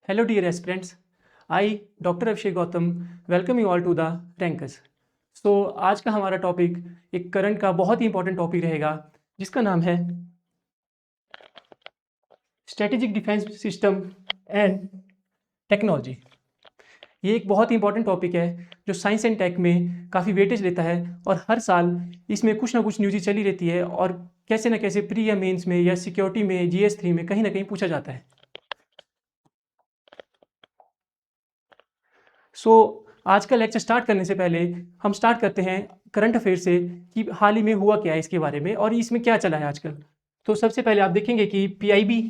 Hello dear aspirants, I Dr. Abhishek Gautam welcome you all to the Rankers। आज का हमारा topic एक current का बहुत ही इंपॉर्टेंट टॉपिक रहेगा जिसका नाम है strategic defence system and technology. ये एक बहुत ही इंपॉर्टेंट टॉपिक है जो साइंस एंड टेक में काफ़ी वेटेज लेता है और हर साल इसमें कुछ ना कुछ न्यूज़ चली रहती है और कैसे ना कैसे प्री या मेंस में या सिक्योरिटी में GS3 में कहीं ना कहीं पूछा जाता है। आज का लेक्चर स्टार्ट करने से पहले हम स्टार्ट करते हैं करंट अफेयर से कि हाल ही में हुआ क्या है इसके बारे में और इसमें क्या चला है आजकल। तो सबसे पहले आप देखेंगे कि PIB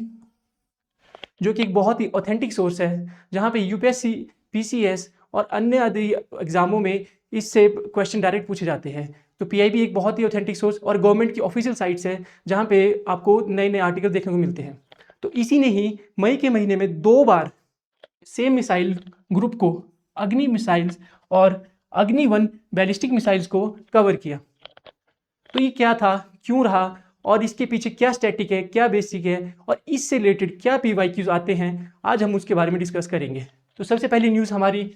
जो कि एक बहुत ही ऑथेंटिक सोर्स है जहाँ पे UPSC, PCS और अन्य आदि एग्जामों में इससे क्वेश्चन डायरेक्ट पूछे जाते हैं। तो PIB एक बहुत ही ऑथेंटिक सोर्स और गवर्नमेंट की ऑफिशियल साइट्स है जहाँ पे आपको नए नए आर्टिकल देखने को मिलते हैं। तो इसी ने ही मई के महीने में 2 बार सेम मिसाइल ग्रुप को अग्नि मिसाइल्स और अग्नि-1 बैलिस्टिक मिसाइल्स को कवर किया। तो ये क्या था, क्यों रहा और इसके पीछे क्या स्टैटिक है, क्या बेसिक है और इससे रिलेटेड क्या PYQs आते हैं, आज हम उसके बारे में डिस्कस करेंगे। तो सबसे पहली न्यूज़ हमारी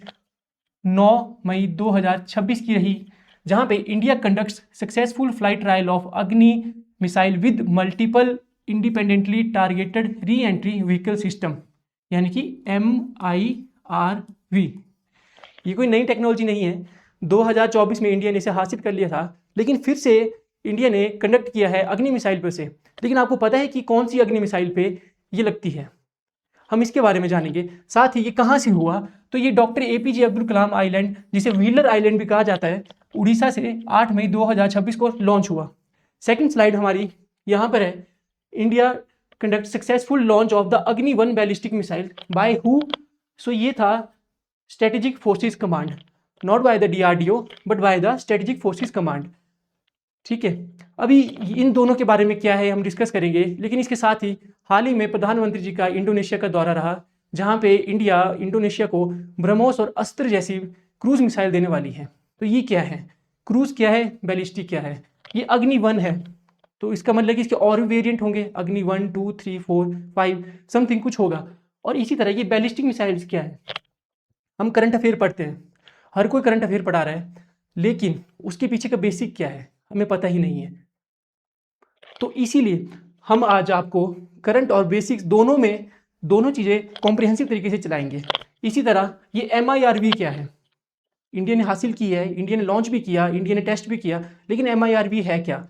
9 मई 2026 की रही जहां पे India conducts successful flight trial of Agni missile with multiple independently targeted re entry vehicle system यानी कि MIRV। ये कोई नई टेक्नोलॉजी नहीं है, 2024 में इंडिया ने इसे हासिल कर लिया था, लेकिन फिर से इंडिया ने कंडक्ट किया है अग्नि मिसाइल पर से। लेकिन आपको पता है कि कौन सी अग्नि मिसाइल पे ये लगती है, हम इसके बारे में जानेंगे। साथ ही ये कहाँ से हुआ, तो ये डॉक्टर APJ अब्दुल कलाम आइलैंड जिसे व्हीलर आइलैंड भी कहा जाता है, उड़ीसा से 8 मई 2026 को लॉन्च हुआ। सेकेंड स्लाइड हमारी यहाँ पर है, India conduct successful launch of the Agni one ballistic missile by who. So ये था strategic forces command, not by the DRDO but by the strategic forces command. ठीक है, अभी इन दोनों के बारे में क्या है हम डिस्कस करेंगे, लेकिन इसके साथ ही हाल ही में प्रधानमंत्री जी का इंडोनेशिया का दौरा रहा जहां पे इंडिया इंडोनेशिया को ब्रह्मोस और अस्त्र जैसी क्रूज मिसाइल देने वाली है। तो ये क्या है, क्रूज क्या है, बैलिस्टिक क्या है, ये अग्नि-1 है। तो इसका मतलब कि इसके और भी वेरिएंट होंगे, अग्नि-1, 2, 3, 4, 5 समथिंग कुछ होगा। और इसी तरह ये बैलिस्टिक मिसाइल्स क्या है, हम करंट अफेयर पढ़ते हैं, हर कोई करंट अफेयर पढ़ा रहा है, लेकिन उसके पीछे का बेसिक क्या है हमें पता ही नहीं है। तो इसीलिए हम आज आपको करंट और बेसिक्स दोनों में दोनों चीज़ें कॉम्प्रिहेंसिव तरीके से चलाएंगे। इसी तरह ये MIRV क्या है, इंडिया ने हासिल की है, इंडिया ने लॉन्च भी किया, इंडिया ने टेस्ट भी किया, लेकिन MIRV है क्या।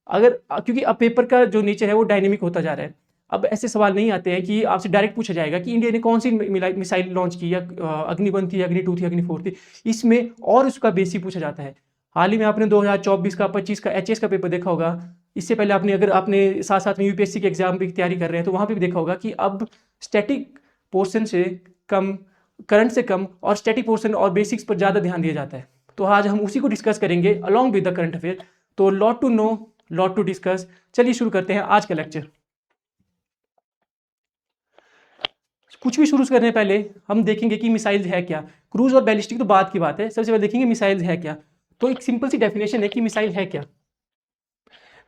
अगर क्योंकि अब पेपर का जो नेचर है वो डायनेमिक होता जा रहा है, अब ऐसे सवाल नहीं आते हैं कि आपसे डायरेक्ट पूछा जाएगा कि इंडिया ने कौन सी मिसाइल लॉन्च की, या अग्नि-1 थी, अग्नि-2 थी, अग्नि-4 थी, इसमें और उसका बेसिक पूछा जाता है। हाल ही में आपने 2024 का 25 का HS का पेपर देखा होगा, इससे पहले आपने अगर आपने साथ साथ में UPSC के एग्जाम की तैयारी कर रहे हैं तो वहाँ पर भी देखा होगा कि अब स्टैटिक पोर्शन से कम, करंट से कम और स्टैटिक पोर्शन और बेसिक्स पर ज़्यादा ध्यान दिया जाता है। तो आज हम उसी को डिस्कस करेंगे along with the current affair. तो lot to know, lot to discuss. चलिए शुरू करते हैं आज का लेक्चर। कुछ भी शुरू करने पहले हम देखेंगे कि मिसाइल्स है क्या, क्रूज और बैलिस्टिक तो बात की बात है, सबसे पहले देखेंगे मिसाइल्स है क्या। तो एक सिंपल सी डेफिनेशन है कि मिसाइल है क्या।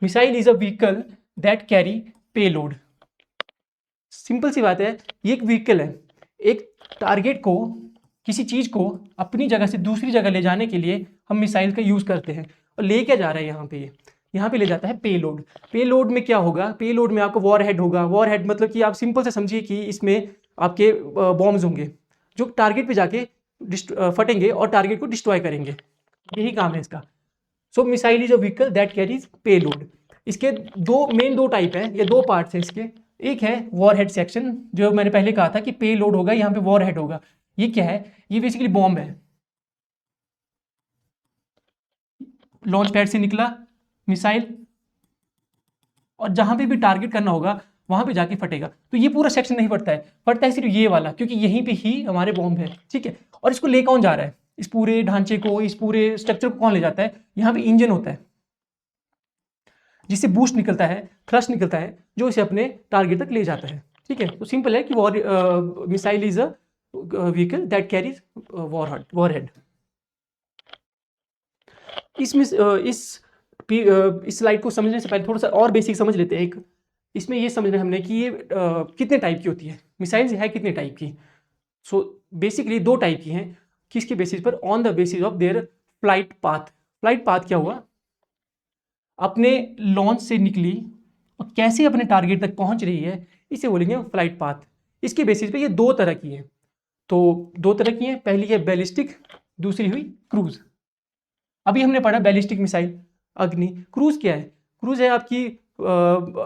Missile is a vehicle that carry payload. Simple सी बात है, ये एक व्हीकल है, एक टारगेट को, किसी चीज को अपनी जगह से दूसरी जगह ले जाने के लिए हम मिसाइल का यूज करते हैं। और ले क्या जा रहा है यहाँ पे ले जाता है पेलोड। पेलोड में क्या होगा, पेलोड में आपको वॉर हेड होगा। वॉर हेड मतलब कि आप सिंपल से समझिए कि इसमें आपके बॉम्ब्स होंगे जो टारगेट पे जाके फटेंगे और टारगेट को डिस्ट्रॉय करेंगे, यही काम है इसका। So missile is a vehicle that carries payload. इसके दो टाइप हैं, या 2 पार्ट्स हैं इसके। एक है वॉर हेड सेक्शन, जो मैंने पहले कहा था कि पेलोड होगा, यहाँ पे वॉर हेड होगा। ये क्या है, ये बेसिकली बॉम्ब है, लॉन्च पैड से निकला मिसाइल और जहां पे भी टारगेट करना होगा वहां पे जाके फटेगा। तो ये पूरा सेक्शन नहीं फटता है, फटता है सिर्फ ये वाला, क्योंकि यहीं पे ही हमारे बॉम्ब है। ठीक है, और इसको ले कौन जा रहा है, इस पूरे ढांचे को, इस पूरे स्ट्रक्चर को कौन ले जाता है, यहाँ पे इंजन होता है जिससे बूस्ट निकलता है, थ्रस्ट निकलता है, जो इसे अपने टारगेट तक ले जाता है। ठीक है, तो सिंपल है कि missile is a vehicle that carries war head. इस स्लाइड को समझने से पहले थोड़ा सा और बेसिक समझ लेते हैं। एक इसमें ये समझना हमने कि ये कितने टाइप की होती है, मिसाइल्स है कितने टाइप की। सो बेसिकली दो टाइप की हैं, किसके बेसिस पर, on the basis of their flight path. Flight path क्या हुआ, अपने लॉन्च से निकली और कैसे अपने टारगेट तक पहुंच रही है, इसे बोलेंगे फ्लाइट पाथ। इसके बेसिस पे ये दो तरह की है, तो दो तरह की है, पहली है बैलिस्टिक, दूसरी हुई क्रूज। अभी हमने पढ़ा बैलिस्टिक मिसाइल अग्नि। क्रूज क्या है, क्रूज है आपकी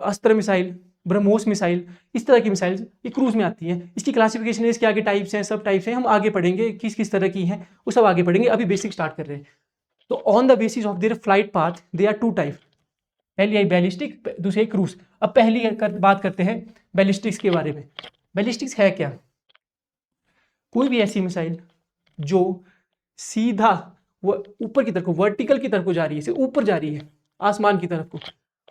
अस्त्र मिसाइल, ब्रह्मोस मिसाइल, इस तरह की मिसाइल ये क्रूज में आती हैं। इसकी क्लासिफिकेशन है, इसके आगे टाइप्स हैं, सब टाइप्स हैं, हम आगे पढ़ेंगे किस किस तरह की हैं, वो सब आगे पढ़ेंगे, अभी बेसिक स्टार्ट कर रहे हैं। तो on the basis of their flight path they are two type, पहली आई बैलिस्टिक, दूसरी क्रूज। अब पहली बात करते हैं बैलिस्टिक्स के बारे में। बैलिस्टिक्स है क्या, कोई भी ऐसी मिसाइल जो सीधा वो ऊपर की तरफ को, वर्टिकल की तरफ को जा रही है, सिर्फ ऊपर जा रही है आसमान की तरफ को,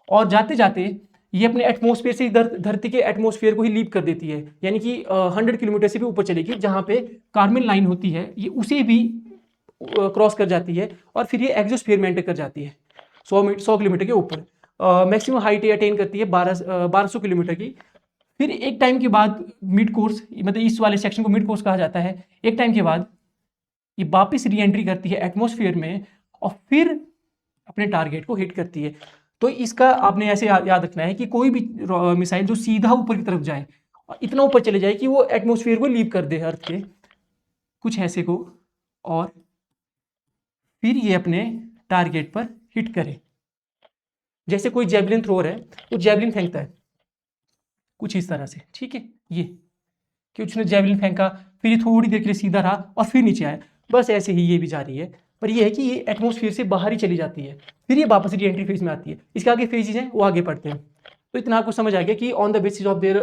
और जाते जाते ये अपने एटमॉस्फेयर से धरती के एटमॉस्फेयर को ही लीप कर देती है, यानी कि 100 किलोमीटर से भी ऊपर चलेगी, जहाँ पे कार्मेन लाइन होती है ये उसे भी क्रॉस कर जाती है, और फिर ये एक्सोस्फीयर में एंटर कर जाती है 100 किलोमीटर के ऊपर। मैक्सिमम हाइट ये अटेन करती है 1200 किलोमीटर की। फिर एक टाइम के बाद मिड कोर्स, मतलब इस वाले सेक्शन को मिड कोर्स कहा जाता है, एक टाइम के बाद ये वापस री एंट्री करती है एटमॉस्फेयर में और फिर अपने टारगेट को हिट करती है। तो इसका आपने ऐसे याद रखना है कि कोई भी मिसाइल जो सीधा ऊपर की तरफ जाए और इतना ऊपर चले जाए कि वो एटमॉस्फेयर को लीव कर दे अर्थ के कुछ ऐसे को, और फिर ये अपने टारगेट पर हिट करे। जैसे कोई जेवलिन थ्रोअर है, वो जेवलिन फेंकता है कुछ इस तरह से, ठीक है, ये कि उसने जेवलिन फेंका, फिर ये थोड़ी देर के लिए सीधा रहा और फिर नीचे आया, बस ऐसे ही ये भी जा रही है, पर ये है कि ये एटमॉस्फेयर से बाहर ही चली जाती है, फिर ये वापस री एंट्री फेज में आती है। इसके आगे फेजेज हैं, वो आगे पढ़ते हैं। तो इतना आपको समझ आ गया कि on the basis of their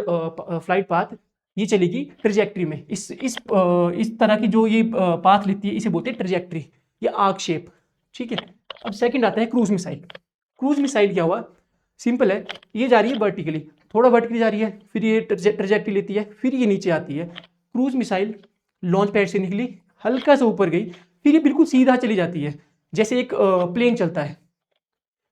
flight path ये चलेगी ट्रेजेक्ट्री में। इस तरह की जो ये पाथ लेती है इसे बोलते हैं ट्रेजेक्ट्री या आर्क शेप, ठीक है। अब सेकंड आता है क्रूज मिसाइल। क्रूज मिसाइल क्या हुआ, सिंपल है, ये जा रही है वर्टिकली, थोड़ा वर्टिकली जा रही है, फिर ये ट्रेजेक्ट्री लेती है, फिर ये नीचे आती है। क्रूज मिसाइल लॉन्च पैड से निकली, हल्का सा ऊपर गई, फिर ये बिल्कुल सीधा चली जाती है, जैसे एक प्लेन चलता है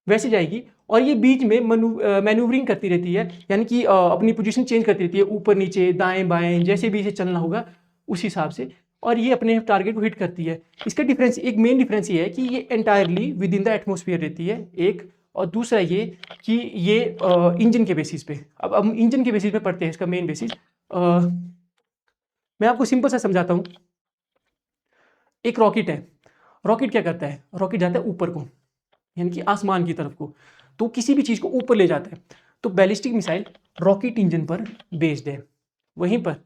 वैसे जाएगी, और ये बीच में मैन्यूवरिंग करती रहती है, यानी कि अपनी पोजीशन चेंज करती रहती है, ऊपर नीचे दाएं बाएं जैसे भी इसे चलना होगा उस हिसाब से, और ये अपने टारगेट को हिट करती है। इसका डिफरेंस, एक मेन डिफरेंस ये है कि ये entirely with in the atmosphere रहती है एक, और दूसरा ये कि ये इंजन के बेसिस पे। अब हम इंजन के बेसिस पे पढ़ते हैं इसका मेन बेसिस। मैं आपको सिंपल सा समझाता हूँ। एक रॉकेट है, रॉकेट क्या करता है, रॉकेट जाता है ऊपर को, यानी कि आसमान की तरफ को, तो किसी भी चीज़ को ऊपर ले जाता है। तो बैलिस्टिक मिसाइल रॉकेट इंजन पर बेस्ड है, वहीं पर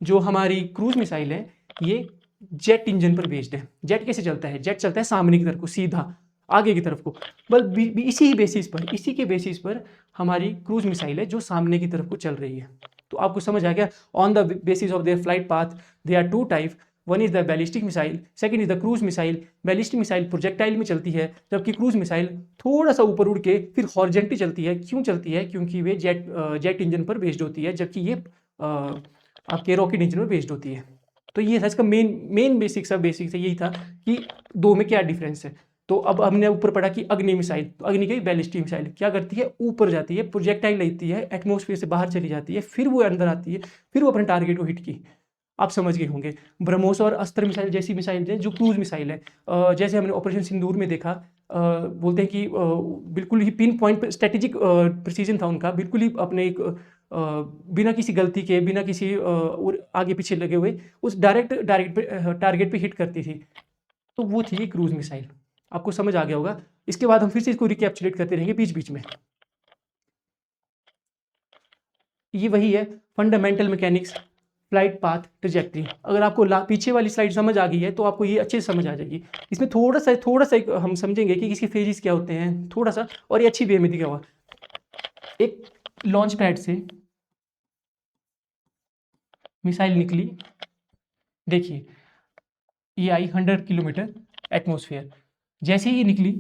जो हमारी क्रूज मिसाइल है ये जेट इंजन पर बेस्ड है। जेट कैसे चलता है, जेट चलता है सामने की तरफ को, सीधा आगे की तरफ को, बस इसी ही बेसिस पर, इसी के बेसिस पर हमारी क्रूज मिसाइल है जो सामने की तरफ को चल रही है। तो आपको समझ आ गया, on the basis of their flight path they are two type, one is the ballistic missile, second is the cruise missile. Ballistic missile projectile में चलती है, जबकि क्रूज मिसाइल थोड़ा सा ऊपर उड़ के फिर हॉरिजॉन्टली चलती है। क्यों चलती है, क्योंकि वे जेट इंजन पर बेस्ड होती है, जबकि ये आपके रॉकेट इंजन पर बेस्ड होती है। तो ये था इसका मेन बेसिक से यही था कि दो में क्या डिफरेंस है। तो अब हमने ऊपर पढ़ा कि अग्नि मिसाइल, तो अग्नि की बैलिस्टिक मिसाइल क्या करती है, ऊपर जाती है, प्रोजेक्टाइल लेती है, एटमॉस्फेयर से बाहर चली जाती है, फिर वो अंदर आती है, फिर वो अपने टारगेट को हिट की। आप समझ गए होंगे। ब्रह्मोस और अस्त्र मिसाइल जैसी मिसाइल है जो क्रूज मिसाइल है, जैसे हमने ऑपरेशन सिंदूर में देखा, बोलते हैं कि बिल्कुल ही पिन पॉइंट स्ट्रेटेजिक प्रिसीजन था उनका, बिल्कुल ही अपने एक बिना किसी गलती के, बिना किसी आगे पीछे लगे हुए उस टारगेट पे हिट करती थी। तो वो थी क्रूज मिसाइल। आपको समझ आ गया होगा। इसके बाद हम फिर से इसको रिकैप्चुलेट करते रहेंगे बीच बीच में। ये वही है fundamental mechanics, flight path, trajectory. अगर आपको पीछे वाली स्लाइड समझ आ गई है तो आपको ये अच्छे से समझ आ जाएगी। इसमें थोड़ा सा हम समझेंगे कि इसके फेजेस क्या होते हैं थोड़ा सा, और ये अच्छी वे में दिखा हुआ। एक लॉन्च पैड से मिसाइल निकली, देखिए ये आई 100 किलोमीटर एटमॉस्फेयर, जैसे ही निकली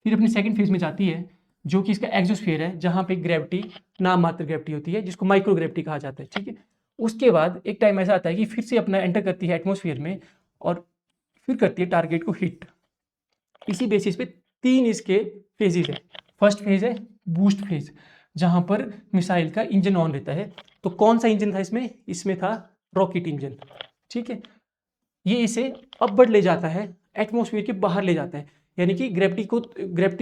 फिर अपनी सेकंड फेज में जाती है जो कि इसका एक्सोस्फीयर है, जहाँ पे ग्रेविटी नाम मात्र ग्रेविटी होती है, जिसको माइक्रो ग्रेविटी कहा जाता है, ठीक है। उसके बाद एक टाइम ऐसा आता है कि फिर से अपना एंटर करती है एटमॉस्फेयर में और फिर करती है टारगेट को हिट। इसी बेसिस पे 3 इसके फेजेस है। फर्स्ट फेज है बूस्ट फेज, जहाँ पर मिसाइल का इंजन ऑन रहता है। तो कौन सा इंजन था इसमें था रॉकेट इंजन, ठीक है। ये इसे अपवर्ड ले जाता है, एटमॉस्फेयर के बाहर ले जाता है, यानी कि ग्रेविटी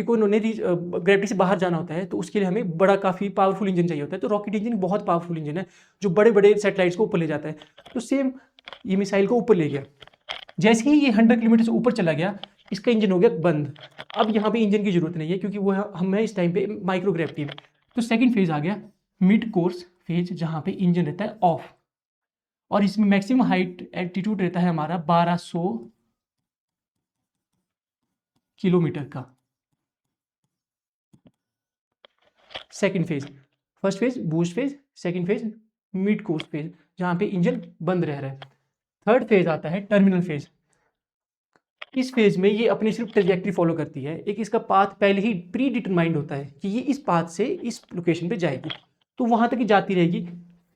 को इन्होंने ग्रेविटी से बाहर जाना होता है, तो उसके लिए हमें बड़ा काफ़ी पावरफुल इंजन चाहिए होता है। तो रॉकेट इंजन बहुत पावरफुल इंजन है जो बड़े बड़े सैटेलाइट्स को ऊपर ले जाता है। तो सेम ये मिसाइल को ऊपर ले गया, जैसे ही ये 100 किलोमीटर से ऊपर चला गया, इसका इंजन हो गया बंद। अब यहाँ पे इंजन की जरूरत नहीं है क्योंकि वो हम है इस टाइम पे माइक्रोग्रेविटी में। तो सेकंड फेज आ गया मिड कोर्स फेज, जहाँ पे इंजन रहता है ऑफ, और इसमें मैक्सिमम हाइट एल्टीट्यूड रहता है हमारा 1200 किलोमीटर का। Second phase, first phase boost phase, second phase mid course phase, जहाँ पे इंजन बंद रह रहा है। थर्ड फेज आता है टर्मिनल फेज। इस फेज में ये अपनी सिर्फ ट्रेजेक्ट्री फॉलो करती है, एक इसका पाथ पहले ही प्री डिटरमाइंड होता है कि ये इस पाथ से इस लोकेशन पे जाएगी, तो वहां तक ही जाती रहेगी,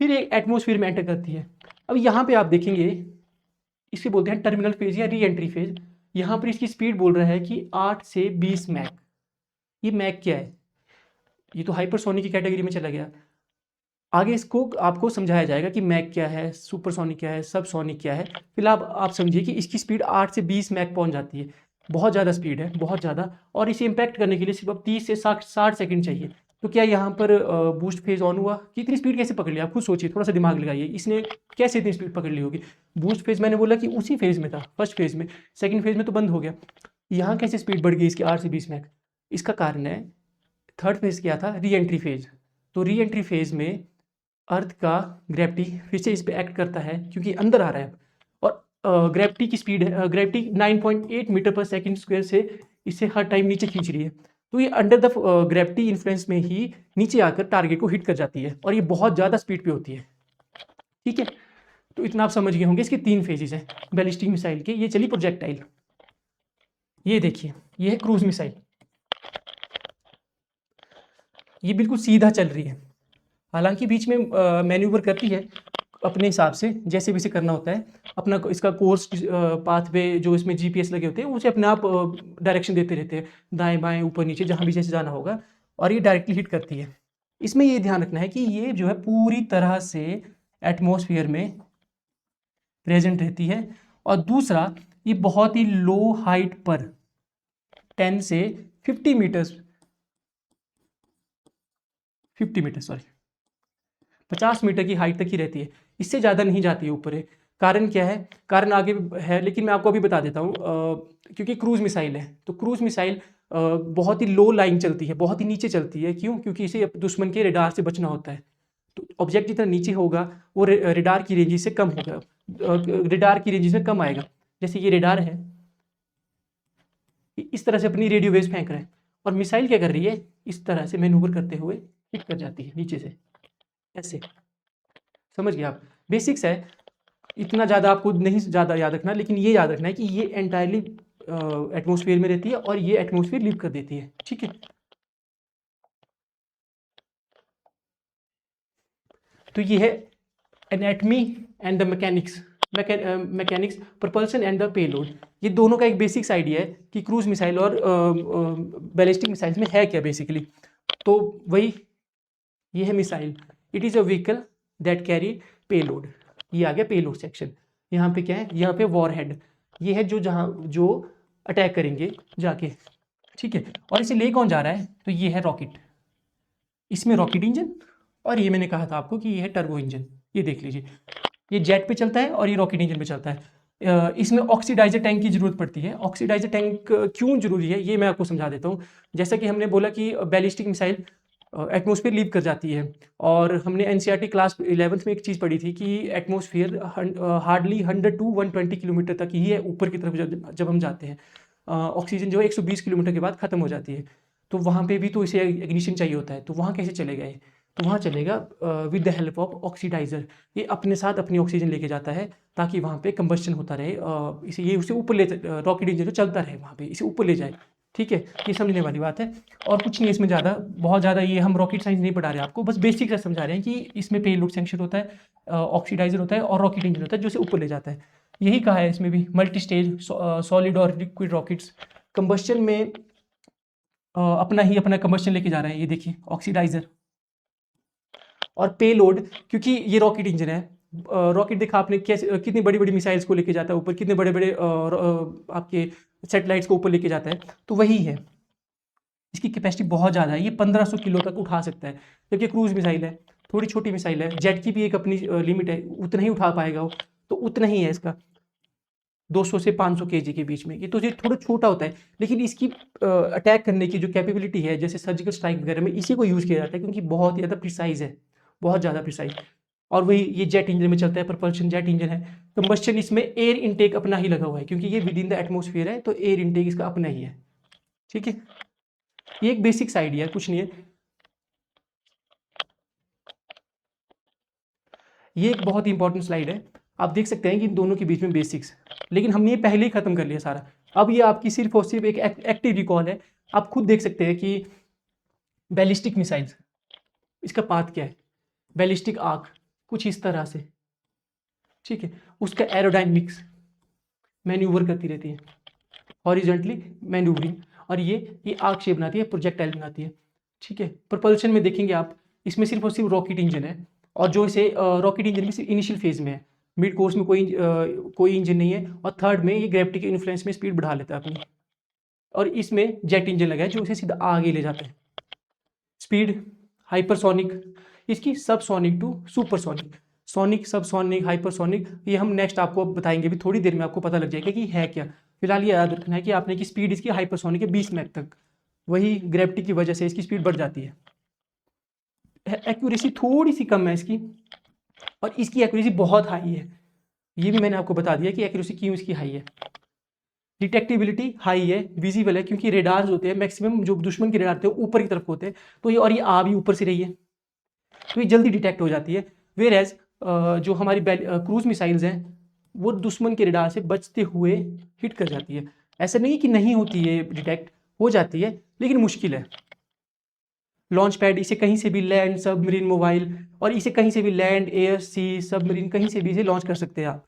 फिर एक एटमॉस्फेयर में एंटर करती है। अब यहाँ पे आप देखेंगे इसे बोलते हैं टर्मिनल फेज या री एंट्री फेज। यहाँ पर इसकी स्पीड बोल रहा है कि 8 से 20 मैक। ये मैक क्या है? ये तो हाइपरसोनिक की कैटेगरी में चला गया। आगे इसको आपको समझाया जाएगा कि मैक क्या है, सुपरसोनिक क्या है, सबसोनिक क्या है। फिलहाल आप समझिए कि इसकी स्पीड 8 से 20 मैक पहुंच जाती है, बहुत ज़्यादा स्पीड है, बहुत ज़्यादा। और इसे इम्पैक्ट करने के लिए सिर्फ अब 30 से 60 सेकंड चाहिए। तो क्या यहाँ पर बूस्ट फेज ऑन हुआ? कि इतनी स्पीड कैसे पकड़ लिया? आप खुद सोचिए, थोड़ा सा दिमाग लगाइए, इसने कैसे इतनी स्पीड पकड़ ली होगी? बूस्ट फेज मैंने बोला कि उसी फेज में था, फर्स्ट फेज में, सेकंड फेज में तो बंद हो गया। यहाँ कैसे स्पीड बढ़ गई इसकी 8 से 20 मैक? इसका कारण है थर्ड फेज क्या था? री एंट्री फेज। तो री एंट्री फेज में अर्थ का ग्रेविटी फिर से इस पर एक्ट करता है क्योंकि अंदर आ रहा है, और ग्रेविटी की स्पीड है, ग्रेविटी 9.8 मीटर पर सेकंड स्क्वायर से इसे हर टाइम नीचे खींच रही है। तो ये अंडर द ग्रेविटी इन्फ्लुएंस में ही नीचे आकर टारगेट को हिट कर जाती है, और ये बहुत ज़्यादा स्पीड पे होती है, ठीक है। तो इतना आप समझ गए होंगे। इसके 3 फेजेस हैं बैलिस्टिक मिसाइल के। ये चली प्रोजेक्टाइल, ये देखिए, ये है क्रूज मिसाइल, ये बिल्कुल सीधा चल रही है, हालांकि बीच में मैन्यूवर करती है अपने हिसाब से, जैसे भी इसे करना होता है अपना। इसका कोर्स पाथवे जो इसमें जीपीएस लगे होते हैं उसे अपने आप डायरेक्शन देते रहते हैं, दाएं बाएं ऊपर नीचे जहाँ भी जैसे जाना होगा, और ये डायरेक्टली हिट करती है। इसमें ये ध्यान रखना है कि ये जो है पूरी तरह से एटमॉस्फेयर में प्रेजेंट रहती है, और दूसरा ये बहुत ही लो हाइट पर 10 से 50 मीटर्स 50 मीटर की हाइट तक ही रहती है, इससे ज़्यादा नहीं जाती है ऊपर है। कारण क्या है? कारण आगे है, लेकिन मैं आपको अभी बता देता हूँ। क्योंकि क्रूज मिसाइल है, तो क्रूज मिसाइल बहुत ही लो लाइन चलती है, बहुत ही नीचे चलती है। क्यों? क्योंकि इसे दुश्मन के रेडार से बचना होता है। तो ऑब्जेक्ट जितना नीचे होगा वो रेडार की रेंज से कम होगा, रेडार की रेंज में कम आएगा। जैसे ये रेडार है, इस तरह से अपनी रेडियो वेव्स फेंक रहा है, और मिसाइल क्या कर रही है? इस तरह से मैनूवर करते हुए हिट कर जाती है नीचे से, ऐसे। समझ गए आप? बेसिक्स है, इतना ज़्यादा आपको नहीं ज़्यादा याद रखना, लेकिन ये याद रखना है कि ये एंटायरली एटमॉस्फेयर में रहती है, और ये एटमॉस्फेयर लीव कर देती है, ठीक है। तो ये है anatomy and the mechanics, propulsion and the payload. ये दोनों का एक बेसिक्स आइडिया है कि क्रूज मिसाइल और बैलिस्टिक मिसाइल्स में है क्या बेसिकली। तो वही, ये है missile, it is a vehicle that carry payload. ये आ गया पेलोड सेक्शन। यहाँ पे क्या है? यहाँ पे वॉर हेड, ये है जो अटैक करेंगे जाके, ठीक है। और इसे ले कौन जा रहा है? तो ये है रॉकेट, इसमें रॉकेट इंजन, और ये मैंने कहा था आपको कि ये है टर्बो इंजन। ये देख लीजिए, ये जेट पे चलता है और ये रॉकेट इंजन पे चलता है। इसमें ऑक्सीडाइजर टैंक की जरूरत पड़ती है। ऑक्सीडाइजर टैंक क्यों जरूरी है ये मैं आपको समझा देता हूँ। जैसा कि हमने बोला कि बैलिस्टिक मिसाइल एटमॉस्फेयर लीव कर जाती है, और हमने एनसीईआरटी क्लास 11th में एक चीज़ पढ़ी थी कि एटमॉस्फेयर हार्डली 100 to 120 किलोमीटर तक ही है ऊपर की तरफ जब हम जाते हैं। ऑक्सीजन जो है 120 किलोमीटर के बाद ख़त्म हो जाती है। तो वहाँ पे भी तो इसे इग्निशन चाहिए होता है, तो वहाँ कैसे चलेगा ये? तो वहाँ चलेगा with the help of oxidiser. ये अपने साथ अपनी ऑक्सीजन लेके जाता है ताकि वहाँ पे कंबस्शन होता रहे, इसे ये उसे ऊपर ले, रॉकेट इंजन जो चलता रहे वहाँ पे, इसे ऊपर ले जाए, ठीक है। ये समझने वाली बात है, और कुछ नहीं इसमें ज़्यादा, बहुत ज़्यादा ये हम रॉकेट साइंस नहीं पढ़ा रहे हैं आपको, बस बेसिक से समझा रहे हैं कि इसमें पेलोड सेक्शन होता है, ऑक्सीडाइजर होता है, और रॉकेट इंजन होता है जो इसे ऊपर ले जाता है। यही कहा है इसमें भी, मल्टी स्टेज सॉलिड और लिक्विड रॉकेट्स कंबस्शन में अपना कंबस्शन लेके जा रहे हैं। ये देखिए ऑक्सीडाइजर और पेलोड, क्योंकि ये रॉकेट इंजन है, रॉकेट देखा आपने कैसे कितनी बड़ी बड़ी मिसाइल्स को लेके जाता है ऊपर, कितने बड़े बड़े आपके सैटेलाइट्स को ऊपर लेके जाता है, तो वही है। इसकी कैपेसिटी बहुत ज़्यादा है, ये 1500 किलो तक उठा सकता है, जबकि क्रूज मिसाइल है, थोड़ी छोटी मिसाइल है। जेट की भी एक अपनी लिमिट है, उतना ही उठा पाएगा वो, तो उतना ही है इसका 200 से 500 केजी के बीच में। ये तो ये थोड़ा छोटा होता है, लेकिन इसकी अटैक करने की जो कैपेबिलिटी है, जैसे सर्जिकल स्ट्राइक वगैरह में इसी को यूज़ किया जाता है, क्योंकि बहुत ही ज़्यादा प्रिसाइज है, बहुत ज़्यादा प्रिसाइज। और वही ये जेट इंजन में चलता है, प्रपल्शन जेट इंजन है। कंबस्शन इसमें एयर इनटेक अपना ही लगा हुआ है, क्योंकि ये विद इन द एटमोसफियर है, तो एयर इनटेक इसका अपना ही है। ठीक है, ये एक बेसिक आइडिया है, कुछ नहीं है। ये एक बहुत ही इंपॉर्टेंट स्लाइड है, आप देख सकते हैं कि इन दोनों के बीच में बेसिक्स, लेकिन हमने ये पहले ही खत्म कर लिया सारा। अब ये आपकी सिर्फ और सिर्फ एक एक्टिव रिकॉल है। आप खुद देख सकते हैं कि बैलिस्टिक मिसाइल्स, इसका पाथ क्या है, बैलिस्टिक आर्क कुछ इस तरह से, ठीक है। उसका एरोडायनेमिक्स मैन्यूवर करती रहती है, हॉरिजॉन्टली मैन्यूवरिंग, और ये आर्क शेप बनाती है, प्रोजेक्टाइल बनाती है, ठीक है। प्रोपल्शन में देखेंगे आप, इसमें सिर्फ और सिर्फ रॉकेट इंजन है, और जो इसे रॉकेट इंजन भी सिर्फ इनिशियल फेज में है, मिड कोर्स में कोई इंजन नहीं है, और थर्ड में ये ग्रेविटी के इन्फ्लुएंस में स्पीड बढ़ा लेता है अपनी, और इसमें जेट इंजन लगा है जो इसे सीधा आगे ले जाता है। स्पीड हाइपरसोनिक, इसकी subsonic to supersonic, sonic, subsonic, hypersonic, ये हम नेक्स्ट आपको बताएंगे, भी थोड़ी देर में आपको पता लग जाएगा कि है क्या। फिलहाल ये याद रखना है कि आपने की स्पीड इसकी हाइपरसोनिक है 20 मैक तक, वही ग्रेविटी की वजह से इसकी स्पीड बढ़ जाती है। एक्यूरेसी थोड़ी सी कम है इसकी, और इसकी एक्यूरेसी बहुत हाई है, ये भी मैंने आपको बता दिया कि एक्यूरेसी क्यों इसकी हाई है। डिटेक्टिबिलिटी हाई है, विजिबल है, क्योंकि रेडार्स होते हैं मैक्सिमम जो दुश्मन के रेडार होते हैं ऊपर की तरफ होते हैं, तो ये, और ये आ भी ऊपर से रही है, तो ये जल्दी डिटेक्ट हो जाती है। वेयर एज जो हमारी क्रूज मिसाइल्स हैं वो दुश्मन के रेडार से बचते हुए हिट कर जाती है। ऐसा नहीं कि नहीं होती है, डिटेक्ट हो जाती है, लेकिन मुश्किल है। लॉन्च पैड, इसे कहीं से भी लैंड, सबमरीन, मोबाइल, और इसे कहीं से भी लैंड, एयर, सी, सबमरीन, कहीं से भी इसे लॉन्च कर सकते हैं आप।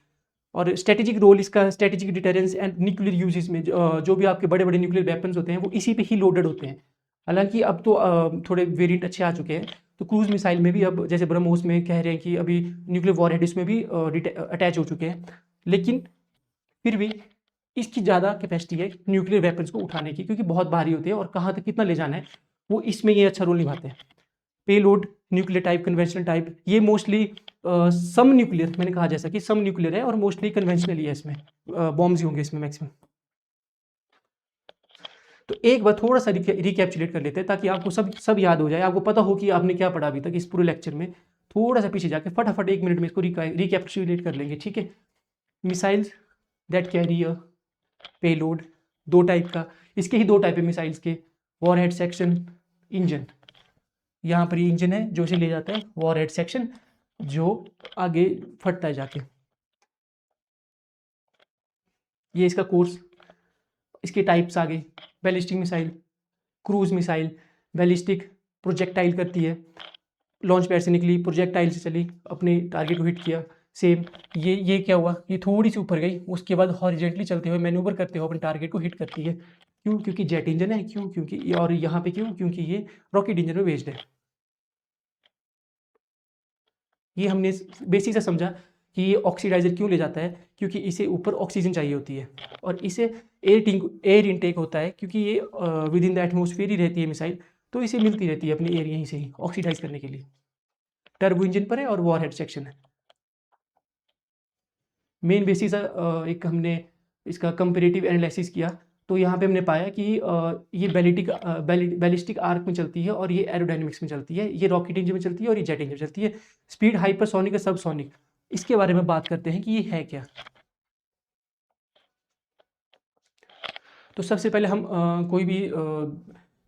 और स्ट्रेटेजिक रोल इसका strategic deterrence and nuclear uses में, जो भी आपके बड़े बड़े न्यूक्लियर वेपन्स होते हैं वो इसी पे ही लोडेड होते हैं। हालांकि अब तो थोड़े वेरिएंट अच्छे आ चुके हैं, तो क्रूज मिसाइल में भी अब जैसे ब्रह्मोस में कह रहे हैं कि अभी न्यूक्लियर वॉरहेड इसमें भी अटैच हो चुके हैं, लेकिन फिर भी इसकी ज़्यादा कैपेसिटी है न्यूक्लियर वेपन्स को उठाने की, क्योंकि बहुत भारी होते हैं और कहाँ तक कितना ले जाना है वो इसमें ये अच्छा रोल निभाते हैं। Payload nuclear type, conventional type, ये मोस्टली सम न्यूक्लियर, मैंने कहा जैसा कि सम न्यूक्लियर है और मोस्टली कन्वेंशनल ही है, इसमें बॉम्ब्स ही होंगे इसमें मैक्सिमम। तो एक बार थोड़ा सा रिकैप्चुलेट कर लेते हैं ताकि आपको सब याद हो जाए, आपको पता हो कि आपने क्या पढ़ा अभी तक इस पूरे लेक्चर में। थोड़ा सा पीछे जाके फटाफट 1 मिनट में इसको रिकैप्चुलेट कर लेंगे, ठीक है। Missiles that carry a payload, दो टाइप का, इसके ही दो टाइप है मिसाइल्स के, वॉरहेड सेक्शन, इंजन। यहाँ पर ये इंजन है जो इसे ले जाता है, वॉरहेड सेक्शन जो आगे फटता है जाके। ये इसका कोर्स, इसके टाइप्स आगे, ballistic missile, cruise missile, ballistic projectile करती है, लॉन्च पैड से निकली, प्रोजेक्टाइल से चली, अपने टारगेट को हिट किया। सेम ये क्या हुआ, ये थोड़ी सी ऊपर गई, उसके बाद हॉरिजेंटली चलते हुए मैन्यूवर करते हुए अपने टारगेट को हिट करती है। क्यों? क्योंकि जेट इंजन है। क्यों? क्योंकि, और यहाँ पे क्यों? क्योंकि ये रॉकेट इंजन में बेस्ड है। ये हमने बेसिक से समझा कि ये ऑक्सीडाइजर क्यों ले जाता है, क्योंकि इसे ऊपर ऑक्सीजन चाहिए होती है, और इसे एयर इनटेक होता है, क्योंकि ये विद इन द एटमोसफियर ही रहती है मिसाइल, तो इसे मिलती रहती है अपनी एयर यहीं से ही ऑक्सीडाइज करने के लिए। टर्बो इंजन पर है और वॉरहेड सेक्शन है। मेन बेसिस एक हमने इसका कंपेरेटिव एनालिसिस किया, तो यहाँ पे हमने पाया कि ये बैलिस्टिक आर्क में चलती है और ये एरोडायनेमिक्स में चलती है, ये रॉकेट इंजन में चलती है और ये जेट इंजन में चलती है। स्पीड हाइपरसोनिक और सबसोनिक, इसके बारे में बात करते हैं कि ये है क्या। तो सबसे पहले हम कोई भी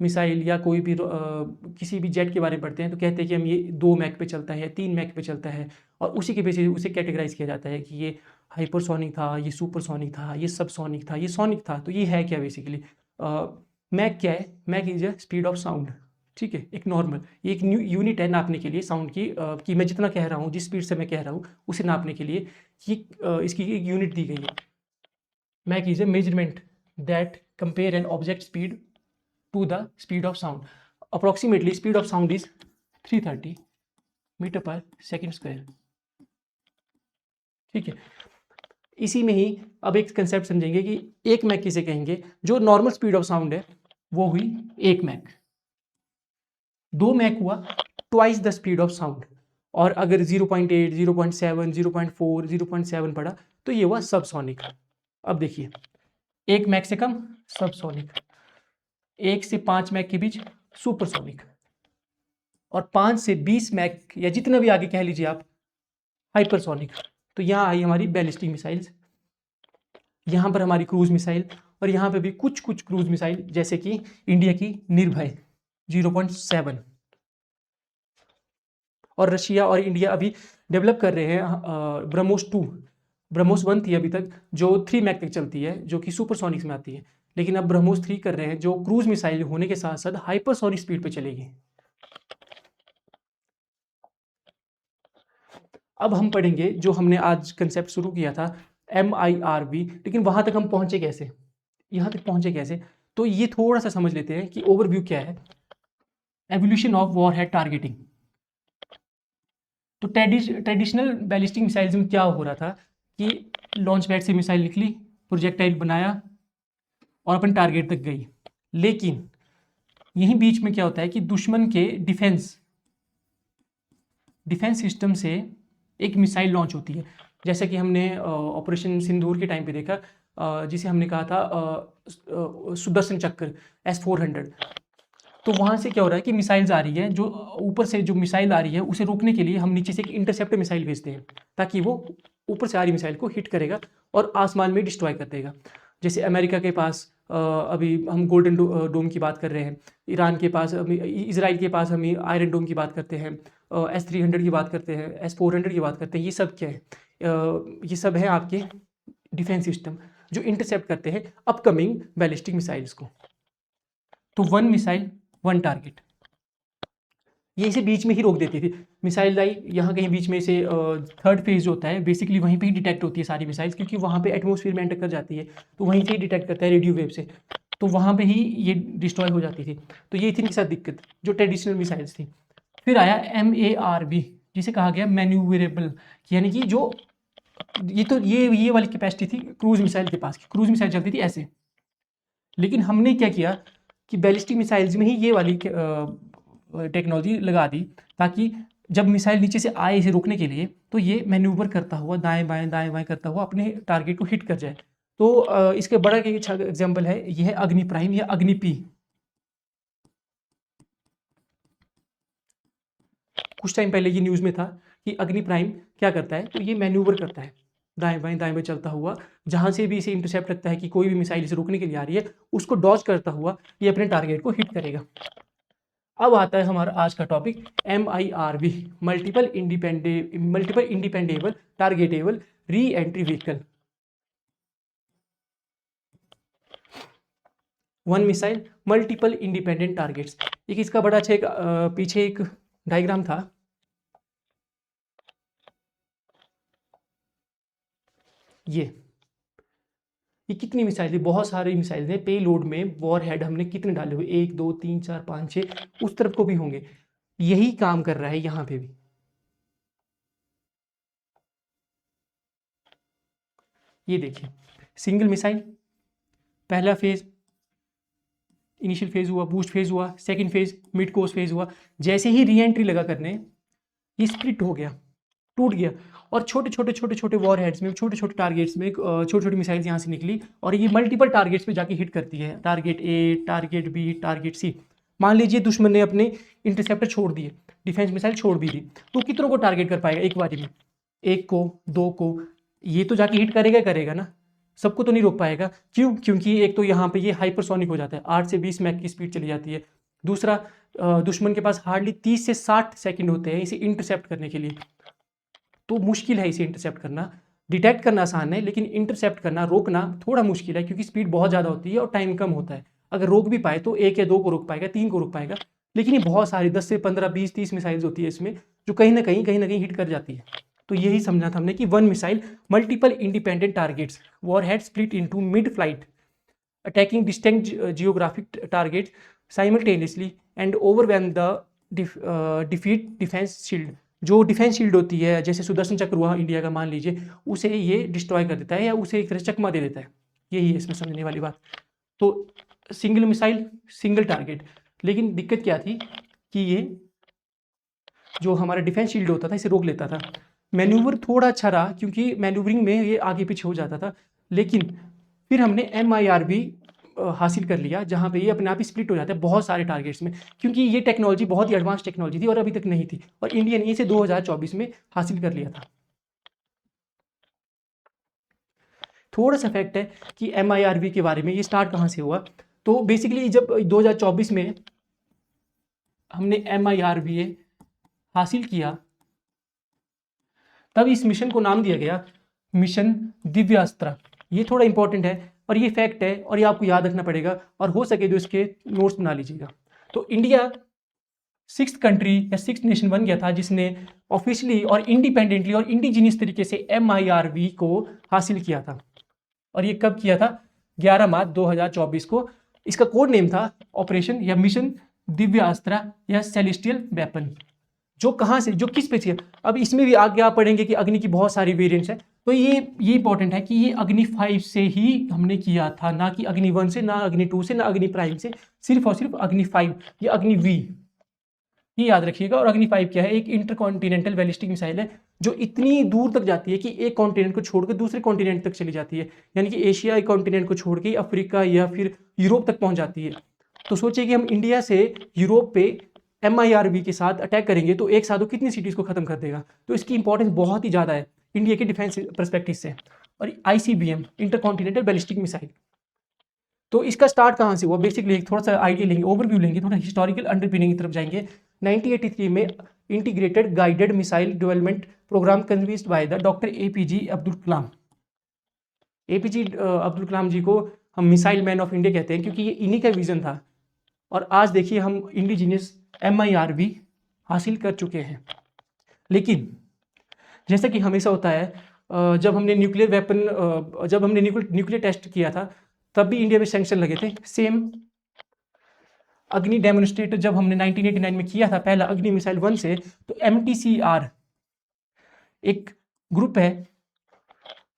मिसाइल या कोई भी किसी भी जेट के बारे में पढ़ते हैं तो कहते हैं कि हम ये 2 मैक पे चलता है, 3 मैक पे चलता है, और उसी के बेसिस उसे कैटेगराइज किया जाता है कि ये हाइपरसोनिक था, ये सुपरसोनिक था, ये सबसोनिक था, ये सोनिक था। तो ये है क्या बेसिकली? मैक क्या है? Mach is a speed of sound, ठीक है, एक नॉर्मल, ये एक यूनिट है नापने के लिए साउंड की, कि मैं जितना कह रहा हूँ, जिस स्पीड से मैं कह रहा हूँ उसे नापने के लिए ये इसकी एक यूनिट दी गई है। Mach is a measurement that compare an object speed to the speed of sound. Approximately speed of sound is 330 meter per second square. ठीक है। इसी में ही अब एक कंसेप्ट समझेंगे कि 1 मैक किसे कहेंगे। जो नॉर्मल स्पीड ऑफ साउंड है वो हुई 1 मैक। 2 मैक हुआ twice the speed of sound. और अगर 0.8, 0.7, 0.4, 0.7 पड़ा तो ये हुआ सबसोनिक। अब देखिए 1 मैक से कम सबसोनिक, 1 से 5 मैक के बीच सुपरसोनिक, और 5 से 20 मैक या जितना भी आगे कह लीजिए आप हाइपरसोनिक। तो यहाँ आई हमारी बैलिस्टिक मिसाइल्स, यहाँ पर हमारी क्रूज मिसाइल, और यहाँ पे भी कुछ कुछ क्रूज मिसाइल जैसे कि इंडिया की निर्भय 0.7। और रशिया और इंडिया अभी डेवलप कर रहे हैं ब्रह्मोस 2। ब्रह्मोस 1 थी अभी तक जो 3 मैक तक चलती है, जो कि सुपरसोनिक्स में आती है, लेकिन अब ब्रह्मोस 3 कर रहे हैं जो क्रूज मिसाइल होने के साथ साथ हाइपरसोनिक स्पीड पे चलेगी। अब हम पढ़ेंगे जो हमने आज कंसेप्ट शुरू किया था MIRV, लेकिन वहां तक हम पहुंचे कैसे, यहाँ तक पहुंचे कैसे, तो ये थोड़ा सा समझ लेते हैं कि ओवरव्यू क्या है। Evolution of warhead targeting. तो ट्रेडिशनल बैलिस्टिक मिसाइल्स में क्या हो रहा था कि लॉन्च पैड से मिसाइल निकली, प्रोजेक्टाइल बनाया और अपन टारगेट तक गई। लेकिन यहीं बीच में क्या होता है कि दुश्मन के डिफेंस सिस्टम से एक मिसाइल लॉन्च होती है, जैसे कि हमने ऑपरेशन सिंदूर के टाइम पे देखा, जिसे हमने कहा था सुदर्शन चक्र S-400। तो वहाँ से क्या हो रहा है कि मिसाइल्स आ रही है, जो ऊपर से जो मिसाइल आ रही है उसे रोकने के लिए हम नीचे से एक इंटरसेप्टर मिसाइल भेजते हैं, ताकि वो ऊपर से आ रही मिसाइल को हिट करेगा और आसमान में डिस्ट्रॉय कर देगा। जैसे अमेरिका के पास अभी हम गोल्डन डोम की बात कर रहे हैं, ईरान के पास, इजराइल के पास हम आयरन डोम की बात करते हैं, S-300 की बात करते हैं, S-400 की बात करते हैं। ये सब क्या है, ये सब है आपके डिफेंस सिस्टम जो इंटरसेप्ट करते हैं अपकमिंग बैलिस्टिक मिसाइल्स को। तो 1 मिसाइल 1 टारगेट, ये इसे बीच में ही रोक देती थी। मिसाइल आई यहाँ कहीं बीच में से, थर्ड फेज होता है बेसिकली, वहीं पे ही डिटेक्ट होती है सारी मिसाइल्स, क्योंकि वहाँ पे एटमॉस्फेयर में एंटर कर जाती है, तो वहीं से ही डिटेक्ट करता है रेडियो वेव से, तो वहाँ पे ही ये डिस्ट्रॉय हो जाती थी। तो ये थी इनके साथ दिक्कत जो ट्रेडिशनल मिसाइल्स थी। फिर आया MARV, जिसे कहा गया मैन्यूवरेबल, यानी कि जो ये वाली कैपेसिटी थी क्रूज मिसाइल के पास। क्रूज मिसाइल चलती थी ऐसे, लेकिन हमने क्या किया कि बैलिस्टिक मिसाइल्स में ही ये वाली टेक्नोलॉजी लगा दी, ताकि जब मिसाइल नीचे से आए इसे रोकने के लिए, तो ये मैन्यूवर करता हुआ दाएं बाएं करता हुआ अपने टारगेट को हिट कर जाए। तो इसके बड़ा एक अच्छा एग्जाम्पल है, यह है अग्नि प्राइम या अग्नि P। कुछ टाइम पहले ये न्यूज़ में था कि अग्नि प्राइम क्या करता है, तो ये मैन्यूवर करता है दाएं बाएं चलता हुआ, जहां से भी इसे इंटरसेप्ट लगता है कि कोई भी मिसाइल इसे रोकने के लिए आ रही है, उसको डॉज करता हुआ ये अपने टारगेट को हिट करेगा। अब आता है हमारा आज का topic MIRV, multiple independable targetable re entry vehicle. 1 missile multiple independent targets. एक इसका बड़ा अच्छा एक पीछे एक डायग्राम था, ये कितनी मिसाइल थी, बहुत सारी मिसाइल थे। पे लोड में वॉर हेड हमने कितने डाले हुए, 1 2 3 4 5 6, उस तरफ को भी होंगे। यही काम कर रहा है यहाँ पे भी। ये देखिए सिंगल मिसाइल, पहला फेज इनिशियल फेज हुआ, बूस्ट फेज हुआ, second phase mid course phase हुआ। जैसे ही री एंट्री लगा करने, ये स्प्लिट हो गया, टूट गया, और छोटे छोटे वॉर हेड्स में, छोटे छोटे टारगेट्स में छोटी छोटी मिसाइल्स यहाँ से निकली, और ये मल्टीपल टारगेट्स पे जाके हिट करती है, target A, target B, target C। मान लीजिए दुश्मन ने अपने इंटरसेप्टर छोड़ दिए, डिफेंस मिसाइल छोड़ भी दी, तो कितनों को टारगेट कर पाएगा एक बारी में, 1 को 2 को, ये तो जाके हिट करेगा ना, सबको तो नहीं रोक पाएगा। क्यों? क्योंकि एक तो यहाँ पे ये हाइपरसोनिक हो जाता है, 8 से 20 मैक की स्पीड चली जाती है। दूसरा, दुश्मन के पास हार्डली 30 से 60 सेकंड होते हैं इसे इंटरसेप्ट करने के लिए, तो मुश्किल है इसे इंटरसेप्ट करना। डिटेक्ट करना आसान है, लेकिन इंटरसेप्ट करना, रोकना थोड़ा मुश्किल है, क्योंकि स्पीड बहुत ज़्यादा होती है और टाइम कम होता है। अगर रोक भी पाए तो 1 या 2 को रोक पाएगा, 3 को रोक पाएगा, लेकिन ये बहुत सारी 10 से 15 20 30 मिसाइल्स होती है इसमें, जो कहीं ना कहीं हिट कर जाती है। तो यही समझना था हमने कि 1 missile multiple independent targets, war head split into mid flight, attacking distinct geographic targets simultaneously and overwhelm the defeat defence shield. जो डिफेंस शील्ड होती है, जैसे सुदर्शन चक्र हुआ इंडिया का मान लीजिए, उसे ये डिस्ट्रॉय कर देता है या उसे एक तरह से चकमा दे देता है। यही है इसमें समझने वाली बात। तो सिंगल मिसाइल, सिंगल टारगेट। लेकिन दिक्कत क्या थी कि ये जो हमारा डिफेंस शील्ड होता था इसे रोक लेता था। मैन्यूवर थोड़ा अच्छा रहा क्योंकि मैन्यूवरिंग में ये आगे पीछे हो जाता था, लेकिन फिर हमने MIRV हासिल कर लिया, जहाँ पे ये अपने आप ही स्प्लिट हो जाता है बहुत सारे टारगेट्स में, क्योंकि ये टेक्नोलॉजी बहुत ही एडवांस टेक्नोलॉजी थी और अभी तक नहीं थी, और इंडिया ने इसे 2024 में हासिल कर लिया था। थोड़ा सा फैक्ट है कि MIRV के बारे में, ये स्टार्ट कहाँ से हुआ। तो बेसिकली जब 2024 में हमने MIRV हासिल किया, तब इस मिशन को नाम दिया गया मिशन दिव्यास्त्र। ये थोड़ा इंपॉर्टेंट है और ये फैक्ट है और ये आपको याद रखना पड़ेगा, और हो सके तो इसके नोट्स बना लीजिएगा। तो इंडिया 6th कंट्री या 6th नेशन बन गया था जिसने ऑफिशियली और इंडिपेंडेंटली और इंडिजिनियस तरीके से MIRV को हासिल किया था। और ये कब किया था? 11 मार्च 2024 को। इसका कोड नेम था ऑपरेशन या मिशन दिव्यास्त्र या सेलेस्टियल वेपन। जो कहाँ से, जो किस पे चाहिए। अब इसमें भी आगे आप पढ़ेंगे कि अग्नि की बहुत सारी वेरिएंट्स हैं, तो ये इंपॉर्टेंट है कि ये अग्नि 5 से ही हमने किया था, ना कि अग्नि 1 से, ना अग्नि 2 से, ना अग्नि प्राइम से, सिर्फ और सिर्फ अग्नि 5 या अग्नि V, ये याद रखिएगा। और अग्नि 5 क्या है? एक इंटरकॉन्टिनेंटल बैलिस्टिक मिसाइल है जो इतनी दूर तक जाती है कि एक कॉन्टिनेंट को छोड़कर दूसरे कॉन्टिनेंट तक चली जाती है, यानी कि एशिया कॉन्टिनेंट को छोड़ के अफ्रीका या फिर यूरोप तक पहुंच जाती है। तो सोचिए कि हम इंडिया से यूरोप पे MIRV के साथ अटैक करेंगे तो एक साथ वो कितनी सिटीज़ को खत्म कर देगा। तो इसकी इंपॉर्टेंस बहुत ही ज़्यादा है इंडिया के डिफेंस परस्पेक्टिव से। और ICBM, इंटरकॉन्टिनेंटल बैलिस्टिक मिसाइल, तो इसका स्टार्ट कहाँ से हुआ? बेसिकली थोड़ा सा आइडिया लेंगे, ओवरव्यू लेंगे, थोड़ा हिस्टोरिकल अंडरपिनिंग की तरफ जाएंगे। 1983 में integrated guided missile development programme convened by the doctor APJ Abdul Kalam. APJ Abdul Kalam ji को हम मिसाइल मैन ऑफ इंडिया कहते हैं क्योंकि ये इन्हीं का विजन था। और आज देखिए हम इंडिजिनियस MIRV हासिल कर चुके हैं। लेकिन जैसा कि हमेशा होता है, जब हमने न्यूक्लियर वेपन, जब हमने न्यूक्लियर टेस्ट किया था तब भी इंडिया में सैंक्शन लगे थे। सेम अग्नि डेमोन्स्ट्रेट जब हमने 1989 में किया था पहला अग्नि मिसाइल 1 से, तो MTCR एक ग्रुप है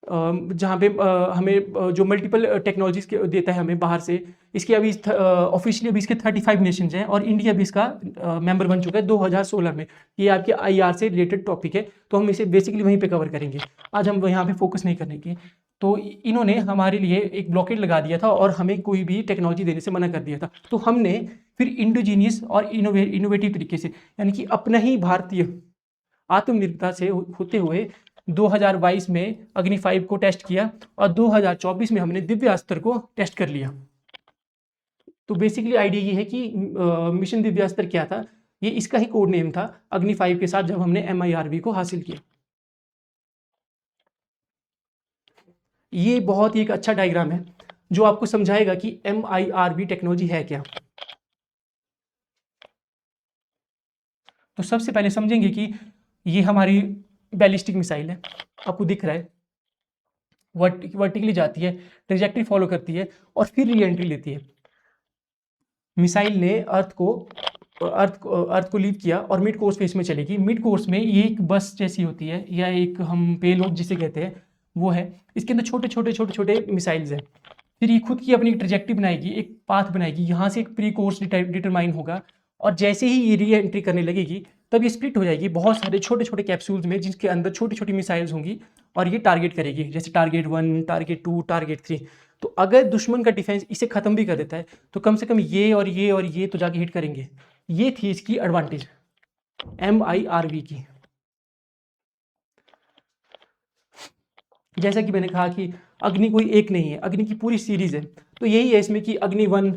जहाँ पे हमें जो मल्टीपल टेक्नोलॉजीज देता है हमें बाहर से। इसके अभी ऑफिशियली अभी इसके 35 नेशंस हैं और इंडिया भी इसका मेंबर बन चुका है 2016 में। ये आपके IR से रिलेटेड टॉपिक है, तो हम इसे बेसिकली वहीं पे कवर करेंगे। आज हम यहाँ पे फोकस नहीं करने की। तो इन्होंने हमारे लिए एक ब्लॉकेट लगा दिया था और हमें कोई भी टेक्नोलॉजी देने से मना कर दिया था। तो हमने फिर इंडिजीनियस और इनोवेटिव तरीके से, यानी कि अपना ही भारतीय आत्मनिर्भरता से होते हुए 2022 में अग्नि 5 को टेस्ट किया और 2024 में हमने दिव्यास्त्र को टेस्ट कर लिया। तो बेसिकली आइडिया ये है कि मिशन दिव्यास्त्र क्या था, ये इसका ही कोड नेम था अग्नि 5 के साथ जब हमने MIRV को हासिल किया। ये बहुत ही एक अच्छा डायग्राम है जो आपको समझाएगा कि MIRV टेक्नोलॉजी है क्या। तो सबसे पहले समझेंगे कि ये हमारी बैलिस्टिक मिसाइल है, आपको दिख रहा है, वर्टिकली जाती है, ट्रेजेक्टरी फॉलो करती है और फिर री एंट्री लेती है। मिसाइल ने अर्थ को लीव किया और मिड कोर्स फेस में चलेगी। मिड कोर्स में ये एक बस जैसी होती है या एक हम पेलोड जिसे कहते हैं वो है। इसके अंदर छोटे छोटे मिसाइल्स हैं। फिर ये खुद की अपनी ट्रेजेक्टरी बनाएगी, एक पाथ बनाएगी, यहाँ से एक प्री कोर्स डिटरमाइन होगा और जैसे ही ये री एंट्री करने लगेगी तब ये स्प्लिट हो जाएगी बहुत सारे छोटे छोटे कैप्सूल्स में, जिसके अंदर छोटी छोटी मिसाइल्स होंगी और ये टारगेट करेगी, जैसे टारगेट 1, टारगेट 2, टारगेट 3। तो अगर दुश्मन का डिफेंस इसे ख़त्म भी कर देता है तो कम से कम ये और ये और ये तो जाके हिट करेंगे। ये थी इसकी एडवांटेज MIRV की। जैसा कि मैंने कहा कि अग्नि कोई एक नहीं है, अग्नि की पूरी सीरीज है। तो यही है इसमें कि अग्नि 1,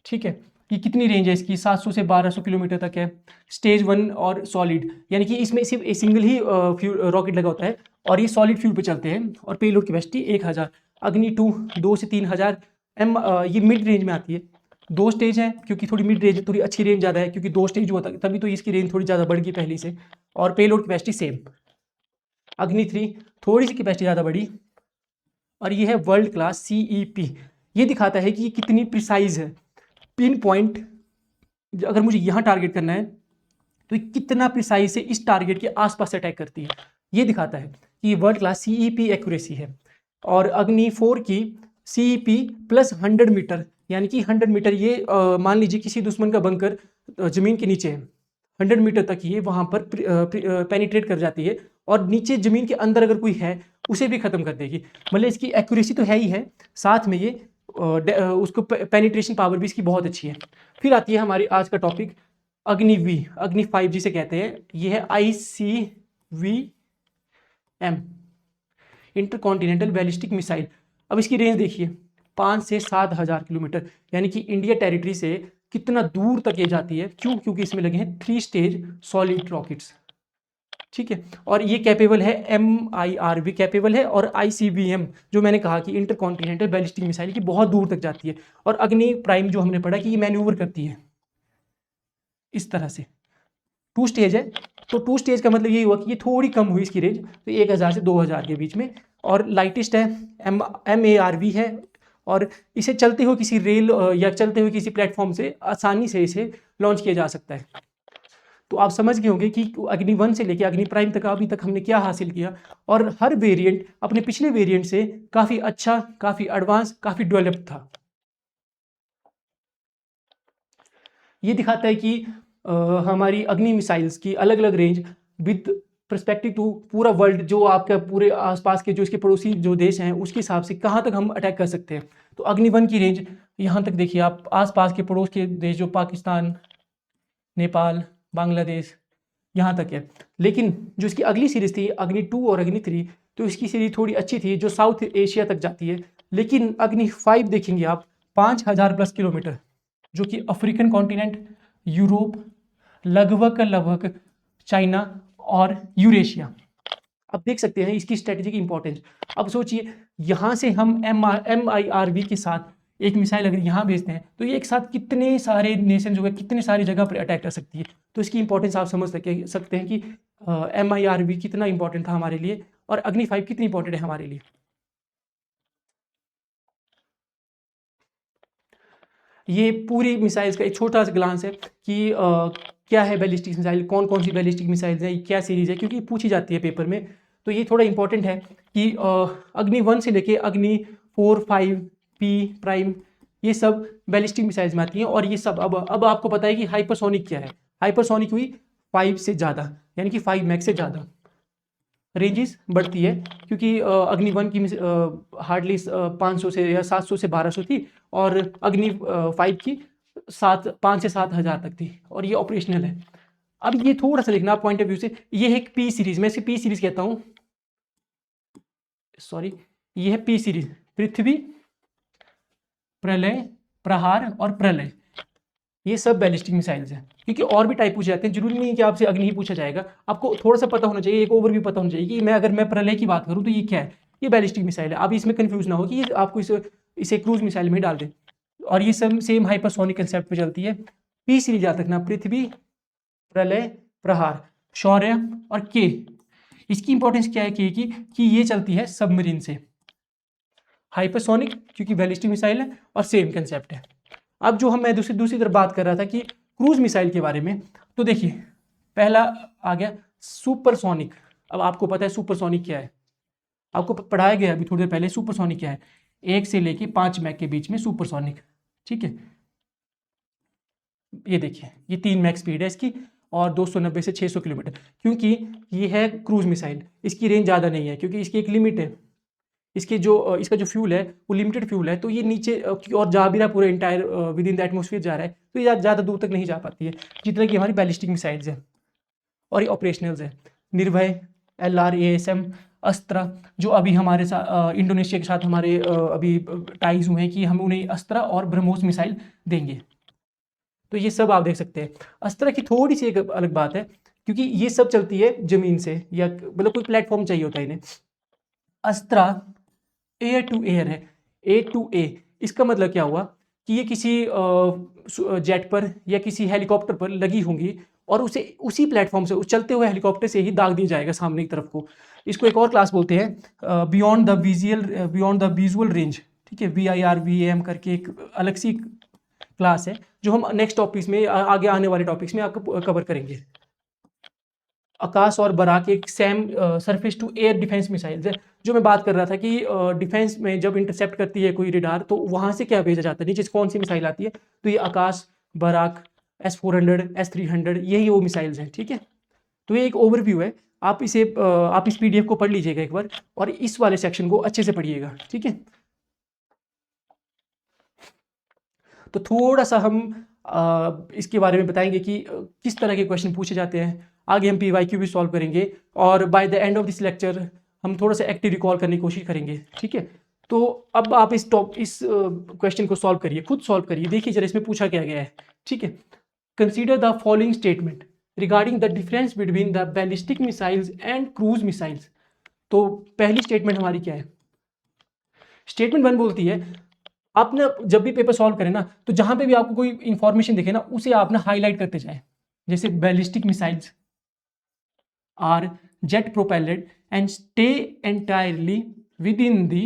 ठीक है, ये कितनी रेंज है इसकी? 700 से 1200 किलोमीटर तक है। स्टेज 1 और सॉलिड, यानी कि इसमें सिर्फ एक सिंगल ही रॉकेट लगा होता है और ये सॉलिड फ्यूल पे चलते हैं और पेलोड कैपेसिटी 1000। अग्नि 2 2 से 3000 ये मिड रेंज में आती है। 2 स्टेज है क्योंकि थोड़ी मिड रेंज, थोड़ी अच्छी रेंज ज़्यादा है क्योंकि 2 स्टेज हुआ था तभी तो इसकी रेंज थोड़ी ज़्यादा बढ़ गई पहले से। और पेलोड कैपेसिटी सेम। अग्नि 3 थोड़ी सी कैपेसिटी ज़्यादा बढ़ी और ये है वर्ल्ड क्लास CEP। ये दिखाता है कि ये कितनी प्रिसाइज है, पिन पॉइंट। अगर मुझे यहाँ टारगेट करना है तो ये कितना प्रिसाइज है इस टारगेट के आसपास अटैक करती है, ये दिखाता है कि वर्ल्ड क्लास सीईपी एक्यूरेसी है। और अग्नि 4 की सीईपी प्लस 100 मीटर, यानी कि 100 मीटर, ये मान लीजिए किसी दुश्मन का बंकर जमीन के नीचे है, 100 मीटर तक ये वहां पर पेनिट्रेट कर जाती है, और नीचे जमीन के अंदर अगर कोई है उसे भी खत्म कर देगी। मतलब इसकी एक्यूरेसी तो है ही है, साथ में ये उसको पेनिट्रेशन पावर भी इसकी बहुत अच्छी है। फिर आती है हमारी आज का टॉपिक अग्नि 5 जिसे कहते हैं, ये है ICVM, इंटरकॉन्टिनेंटल बैलिस्टिक मिसाइल। अब इसकी रेंज देखिए 5 से 7 हज़ार किलोमीटर, यानी कि इंडिया टेरिटरी से कितना दूर तक ये जाती है। क्यों? क्योंकि इसमें लगे हैं 3 स्टेज सॉलिड रॉकेट्स, ठीक है। और ये कैपेबल है, MIR भी कैपेबल है, और ICBM जो मैंने कहा कि इंटरकॉन्टिनेंटल बैलिस्टिक मिसाइल की बहुत दूर तक जाती है। और अग्नि प्राइम जो हमने पढ़ा कि ये मैन्यूवर करती है इस तरह से। 2 स्टेज है, तो 2 स्टेज का मतलब ये हुआ कि ये थोड़ी कम हुई इसकी रेंज, तो 1000 से 2000 के बीच में। और लाइटेस्ट है, MARV है, और इसे चलते हुए किसी रेल या चलते हुए किसी प्लेटफॉर्म से आसानी से इसे लॉन्च किया जा सकता है। तो आप समझ गए होंगे कि अग्नि 1 से लेकर अग्नि प्राइम तक अभी तक हमने क्या हासिल किया, और हर वेरिएंट अपने पिछले वेरिएंट से काफ़ी अच्छा, काफ़ी एडवांस, काफ़ी डेवलप्ड था। ये दिखाता है कि हमारी अग्नि मिसाइल्स की अलग अलग रेंज विद परस्पेक्टिव टू पूरा वर्ल्ड, जो आपका पूरे आसपास के जो इसके पड़ोसी जो देश हैं उसके हिसाब से कहाँ तक हम अटैक कर सकते हैं। तो अग्नि 1 की रेंज यहाँ तक देखिए आप, आसपास के पड़ोस के देश जो पाकिस्तान, नेपाल, बांग्लादेश, यहाँ तक है। लेकिन जो इसकी अगली सीरीज थी अग्नि 2 और अग्नि 3, तो इसकी सीरीज थोड़ी अच्छी थी जो साउथ एशिया तक जाती है। लेकिन अग्नि 5 देखेंगे आप 5000 प्लस किलोमीटर, जो कि अफ्रीकन कॉन्टिनेंट, यूरोप, लगभग चाइना और यूरेशिया। अब देख सकते हैं इसकी स्ट्रेटेजिक इंपॉर्टेंस। अब सोचिए यहाँ से हम MIRV के साथ एक मिसाइल अगर यहाँ भेजते हैं तो ये एक साथ कितने सारे नेशन जो है, कितने सारी जगह पर अटैक कर सकती है। तो इसकी इंपॉर्टेंस आप समझ सकते हैं कि MIRV कितना इंपॉर्टेंट था हमारे लिए, और अग्नि 5 कितनी इंपॉर्टेंट है हमारे लिए। ये पूरी मिसाइल्स का एक छोटा सा ग्लांस है कि क्या है बैलिस्टिक मिसाइल, कौन कौन सी बैलिस्टिक मिसाइल्स है, क्या सीरीज़ है, क्योंकि पूछी जाती है पेपर में। तो ये थोड़ा इंपॉर्टेंट है कि अग्नि 1 से लेके अग्नि 4, 5, P प्राइम, ये सब बैलिस्टिक मिसाइल्स में आती हैं। और ये सब अब आपको पता है कि हाइपरसोनिक क्या है। हाइपरसोनिक हुई 5 से ज़्यादा, यानी कि 5 मैक से ज़्यादा रेंजेस बढ़ती है, क्योंकि अग्नि 1 की हार्डली 500 से या 700 से 1200 थी, और अग्नि 5 की 5 से 7 हज़ार तक थी, और ये ऑपरेशनल है। अब ये थोड़ा सा देखना पॉइंट ऑफ व्यू से, ये है एक P सीरीज, मैं इसे P सीरीज कहता हूँ, सॉरी, ये है P सीरीज, पृथ्वी, प्रलय, प्रहार और प्रलय। ये सब बैलिस्टिक मिसाइल्स हैं, क्योंकि और भी टाइप पूछे जाते हैं, जरूरी नहीं है कि आपसे अग्नि ही पूछा जाएगा। आपको थोड़ा सा पता होना चाहिए, एक ओवरव्यू पता होना चाहिए कि अगर मैं प्रलय की बात करूँ तो ये क्या है, ये बैलिस्टिक मिसाइल है। आप इसमें कंफ्यूज ना हो कि आपको इसे क्रूज मिसाइल में डाल दें। और ये सब सेम हाइपरसोनिक कंसेप्ट पे चलती है। P सीरीज याद रखना, पृथ्वी, प्रलय, प्रहार, शौर्य और K। इसकी इंपॉर्टेंस क्या है K की, कि ये चलती है सबमरीन से। हाइपरसोनिक क्योंकि बैलिस्टिक मिसाइल है और सेम कंसेप्ट है। अब जो मैं दूसरी तरफ बात कर रहा था कि क्रूज मिसाइल के बारे में, तो देखिए पहला आ गया सुपरसोनिक। अब आपको पता है सुपरसोनिक क्या है, आपको पढ़ाया गया अभी थोड़ी देर पहले। सुपरसोनिक क्या है, 1 से लेके 5 मैक के बीच में सुपरसोनिक, ठीक है। ये देखिए ये 3 मैक स्पीड है इसकी, और 290 से 600 किलोमीटर। क्योंकि ये है क्रूज मिसाइल, इसकी रेंज ज़्यादा नहीं है, क्योंकि इसकी एक लिमिट है। इसका जो फ्यूल है वो लिमिटेड फ्यूल है, तो ये नीचे और जा भी रहा पूरे entire with in the atmosphere जा रहा है, तो ये ज़्यादा दूर तक नहीं जा पाती है जितना कि हमारी बैलिस्टिक मिसाइल्स है। और ये ऑपरेशनल्स है, निर्भय, LR, ASM, अस्त्रा, जो अभी हमारे साथ इंडोनेशिया के साथ हमारे अभी टाइज हुए हैं कि हम उन्हें अस्त्रा और ब्रह्मोस मिसाइल देंगे। तो ये सब आप देख सकते हैं। अस्त्रा की थोड़ी सी एक अलग बात है, क्योंकि ये सब चलती है जमीन से, या मतलब कोई प्लेटफॉर्म चाहिए होता है इन्हें। अस्त्रा एयर टू एयर है, A to A। इसका मतलब क्या हुआ कि ये किसी जेट पर या किसी हेलीकॉप्टर पर लगी होंगी, और उसे उसी प्लेटफॉर्म से, उस चलते हुए हेलीकॉप्टर से ही दाग दिया जाएगा सामने की तरफ को। इसको एक और क्लास बोलते हैं बियॉन्ड द विजुअल रेंज, ठीक है। VIRVAM करके एक अलग सी क्लास है, जो हम नेक्स्ट टॉपिक्स में, आगे आने वाले टॉपिक्स में आपको कवर करेंगे। आकाश और बराक एक same surface to air defence missile है। जो मैं बात कर रहा था कि डिफेंस में जब इंटरसेप्ट करती है कोई रेडार तो वहाँ से क्या भेजा जाता है, नीचे से कौन सी मिसाइल आती है, तो ये आकाश, बराक, S-400, S-300 यही वो मिसाइल्स हैं। ठीक है, तो ये एक ओवरव्यू है। आप इस PDF को पढ़ लीजिएगा एक बार और इस वाले सेक्शन को अच्छे से पढ़िएगा। ठीक है, तो थोड़ा सा हम इसके बारे में बताएंगे कि किस तरह के क्वेश्चन पूछे जाते हैं। आगे हम PYQ भी सॉल्व करेंगे और by the end of this lecture हम थोड़ा सा एक्टिव रिकॉल करने की कोशिश करेंगे। ठीक है, तो अब आप इस क्वेश्चन को सॉल्व करिए, खुद सॉल्व करिए, देखिए जरा इसमें पूछा क्या गया है। ठीक है, consider the following statement regarding the difference between the ballistic missiles and cruise missiles. तो पहली स्टेटमेंट हमारी क्या है, स्टेटमेंट 1 बोलती है, आप ना जब भी पेपर सॉल्व करें ना तो जहां पे भी आपको कोई इंफॉर्मेशन दिखे ना उसे आप ना हाईलाइट करते जाएं। जैसे ballistic missiles are jet propelled and stay entirely within the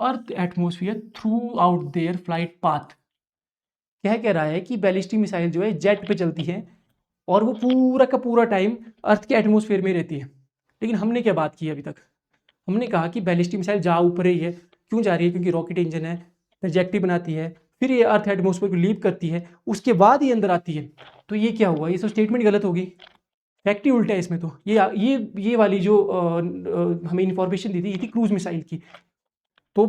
earth atmosphere throughout their flight path. क्या कह रहा है कि बैलिस्टिक मिसाइल जो है जेट पे चलती है और वो पूरा का पूरा टाइम अर्थ के एटमोसफियर में रहती है। लेकिन हमने क्या बात की अभी तक, हमने कहा कि बैलिस्टिक मिसाइल जा ऊपर ही है। क्यों जा रही है, क्योंकि रॉकेट इंजन है, ट्रैजेक्टरी बनाती है, फिर ये अर्थ एटमोसफियर को लीव करती है, उसके बाद ये अंदर आती है। तो ये क्या हुआ, ये सब स्टेटमेंट गलत होगी, फैक्ट ही उल्टा है इसमें। तो ये वाली जो हमें इंफॉर्मेशन दी थी ये थी क्रूज मिसाइल की। तो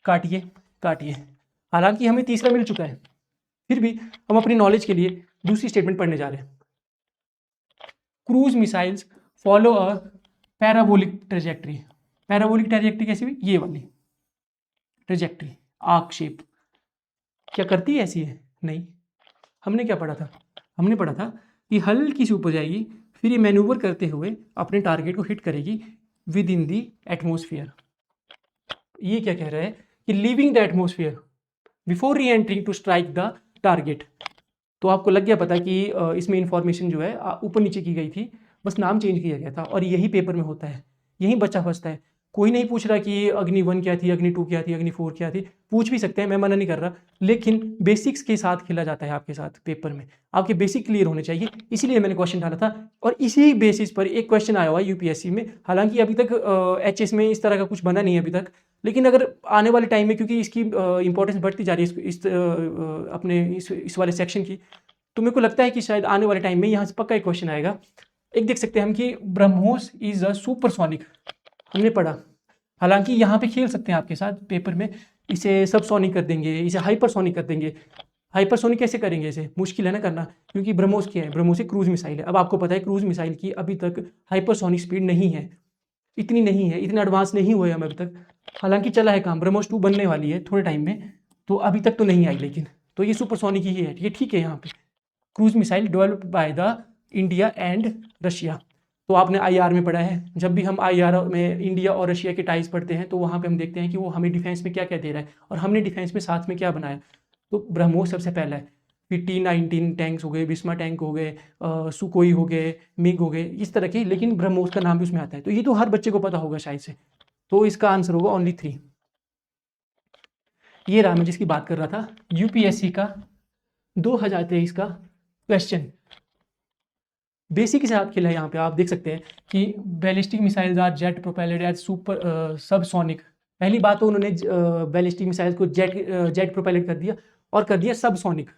काटिए काटिए, हालांकि हमें तीसरा मिल चुका है, फिर भी हम अपनी नॉलेज के लिए दूसरी स्टेटमेंट पढ़ने जा रहे हैं। Cruise missiles follow a parabolic trajectory. Parabolic trajectory कैसी हुई, ये वाली ट्रेजेक्ट्री, आर्क शेप। क्या करती है ऐसी है, नहीं। हमने क्या पढ़ा था, हमने पढ़ा था कि हल्की सी ऊपर जाएगी, फिर ये मैन्यूवर करते हुए अपने टारगेट को हिट करेगी विद इन दी एटमोसफियर। ये क्या कह रहा है कि leaving the atmosphere before reentering to strike the target. तो आपको लग गया पता कि इसमें इंफॉर्मेशन जो है ऊपर नीचे की गई थी, बस नाम चेंज किया गया था। और यही पेपर में होता है, यही बच्चा फंसता है। कोई नहीं पूछ रहा कि अग्नि 1 क्या थी, अग्नि 2 क्या थी, अग्नि 4 क्या थी। पूछ भी सकते हैं, मैं मना नहीं कर रहा, लेकिन बेसिक्स के साथ खेला जाता है आपके साथ पेपर में। आपके बेसिक क्लियर होने चाहिए, इसीलिए मैंने क्वेश्चन डाला था। और इसी बेसिस पर एक क्वेश्चन आया हुआ है UPSC में। हालांकि अभी तक HS में इस तरह का कुछ बना नहीं है अभी तक, लेकिन अगर आने वाले टाइम में, क्योंकि इसकी इंपॉर्टेंस बढ़ती जा रही है अपने इस वाले सेक्शन की, तो मेरे को लगता है कि शायद आने वाले टाइम में यहाँ से पक्का एक क्वेश्चन आएगा। एक देख सकते हैं हम कि ब्रह्मोस इज अ सुपरसोनिक, हमने पढ़ा। हालांकि यहाँ पे खेल सकते हैं आपके साथ पेपर में, इसे सबसोनिक कर देंगे, इसे हाइपरसोनिक कर देंगे। हाइपरसोनिक कैसे करेंगे, इसे मुश्किल है ना करना, क्योंकि ब्रह्मोस क्या है, ब्रह्मोस एक क्रूज मिसाइल है। अब आपको पता है क्रूज मिसाइल की अभी तक हाइपरसोनिक स्पीड नहीं है, इतनी नहीं है, इतना एडवांस नहीं हुए हम अभी तक। हालांकि चला है काम, ब्रह्मोस 2 बनने वाली है थोड़े टाइम में, तो अभी तक तो नहीं आई, लेकिन तो ये सुपरसोनिक ही है, ये ठीक है। यहाँ पे cruise missile developed by the India and Russia. तो आपने IR में पढ़ा है, जब भी हम IR में इंडिया और रशिया के टाइज पढ़ते हैं तो वहाँ पे हम देखते हैं कि वो हमें डिफेंस में क्या क्या दे रहा है और हमने डिफेंस में साथ में क्या बनाया। तो ब्रह्मोस सबसे पहला है, फिर T-19 टैंक्स हो गए, बिस्मा टैंक हो गए, सुकोई हो गए, मिग हो गए, इस तरह के, लेकिन ब्रह्मोस का नाम भी उसमें आता है। तो ये तो हर बच्चे को पता होगा शायद से। तो इसका आंसर होगा ओनली 3। ये रहा मैं जिसकी बात कर रहा था, UPSC का 2023 का क्वेश्चन। बेसिक के साथ खेला है। यहाँ पे आप देख सकते हैं कि ballistic missiles are jet propelled as super subsonic. पहली बात तो उन्होंने बैलिस्टिक मिसाइल्स को जेट प्रोपेलेड कर दिया और कर दिया सबसोनिक,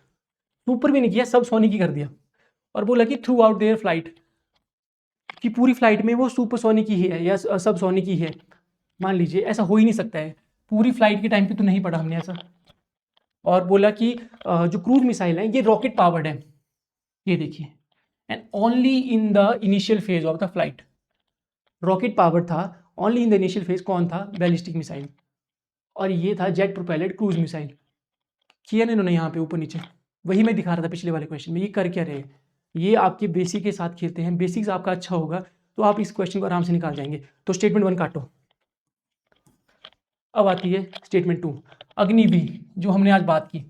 सुपर भी नहीं किया, सबसोनिक ही कर दिया। और बोला कि थ्रू आउट देयर फ्लाइट, कि पूरी फ्लाइट में वो सुपरसोनिक ही है या सबसोनिक ही है। मान लीजिए ऐसा हो ही नहीं सकता है, पूरी फ्लाइट के टाइम पे तो नहीं पढ़ा हमने ऐसा। और बोला कि जो क्रूज मिसाइल है ये रॉकेट पावर्ड है, ये देखिए, and only in the initial phase of the flight. Rocket power था only in the initial phase, कौन था, बैलिस्टिक मिसाइल। और ये था जेट प्रोपेलेड क्रूज मिसाइल। किया ना इन्होंने यहाँ पे ऊपर नीचे, वही मैं दिखा रहा था पिछले वाले क्वेश्चन में। ये कर क्या रहे, ये आपके बेसिक के साथ खेलते हैं। बेसिक्स आपका अच्छा होगा तो आप इस क्वेश्चन को आराम से निकाल जाएंगे। तो स्टेटमेंट 1 काटो। अब आती है स्टेटमेंट 2, अग्नि बी जो हमने आज बात की,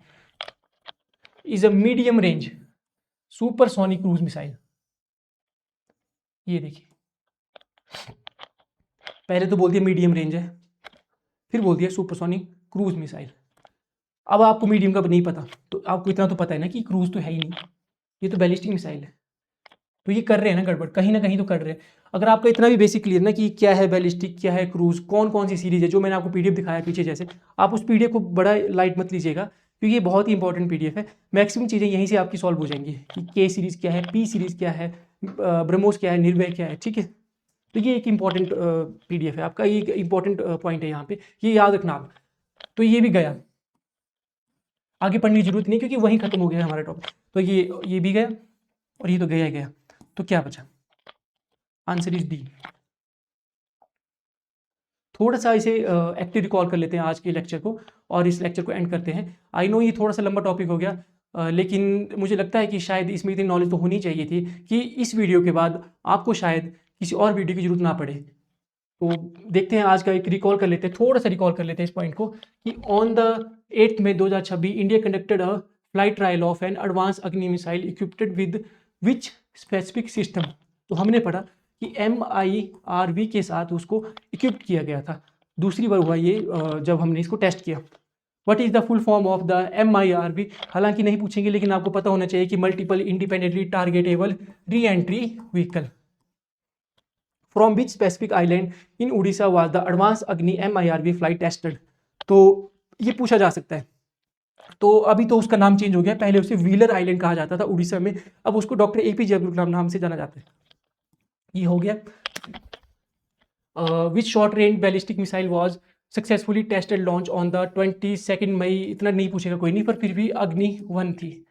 is a medium range supersonic cruise missile. ये देखिए, पहले तो बोल दिया मीडियम रेंज है, फिर बोल दिया सुपरसोनिक क्रूज मिसाइल। अब आपको मीडियम का नहीं पता, तो आपको इतना तो पता है ना कि क्रूज तो है ही नहीं, ये तो बैलिस्टिक मिसाइल है। तो ये कर रहे हैं ना गड़बड़, कहीं ना कहीं तो कर रहे हैं। अगर आपका इतना भी बेसिक क्लियर ना कि क्या है बैलिस्टिक, क्या है क्रूज, कौन कौन सी सीरीज है, जो मैंने आपको पीडीएफ दिखाया पीछे जैसे, आप उस पीडीएफ को बड़ा लाइट मत लीजिएगा, क्योंकि ये बहुत ही इंपॉर्टेंट पीडीएफ है। मैक्सिमम चीज़ें यहीं से आपकी सॉल्व हो जाएंगी कि के सीरीज़ क्या है, पी सीरीज़ क्या है, ब्रह्मोस क्या है, निर्भय क्या है, ठीक है। तो ये एक इंपॉर्टेंट पीडीएफ है आपका, ये एक इंपॉर्टेंट पॉइंट है यहाँ पे, ये याद रखना आप। तो ये भी गया, आगे पढ़ने की जरूरत नहीं क्योंकि वहीं खत्म हो गया हमारा टॉपिक। तो ये भी गया और ये तो गया ही गया। तो क्या बचा? Answer is D. थोड़ा सा इसे एक्टिव रिकॉल कर लेते हैं आज के लेक्चर को और इस लेक्चर को एंड करते हैं। आई नो ये थोड़ा सा लंबा टॉपिक हो गया, लेकिन मुझे लगता है कि शायद इसमें इतनी नॉलेज तो होनी चाहिए थी कि इस वीडियो के बाद आपको शायद किसी और वीडियो की जरूरत ना पड़े। तो देखते हैं आज का एक रिकॉल कर लेते हैं, थोड़ा सा रिकॉल कर लेते हैं इस पॉइंट को कि on the 8 May 2026 India conducted a flight trial of an advance Agni missile equipped with which specific system. तो हमने पढ़ा कि MIRV के साथ उसको इक्विप्ड किया गया था। दूसरी बार हुआ ये जब हमने इसको टेस्ट किया। What is the full form of the MIRV? हालांकि नहीं पूछेंगे, लेकिन आपको पता होना चाहिए कि multiple independently targetable re entry vehicle. From which specific island in Orissa was the advance अग्नि MIRV फ्लाइट टेस्टेड? तो ये पूछा जा सकता है। तो अभी तो उसका नाम चेंज हो गया, पहले उसे व्हीलर आइलैंड कहा जाता था उड़ीसा में, अब उसको डॉक्टर APJ अब्दुल कलाम नाम से जाना जाता है। ये हो गया। Which short range ballistic missile was successfully tested launch on the 22 May? इतना नहीं पूछेगा कोई नहीं, पर फिर भी अग्नि 1 थी।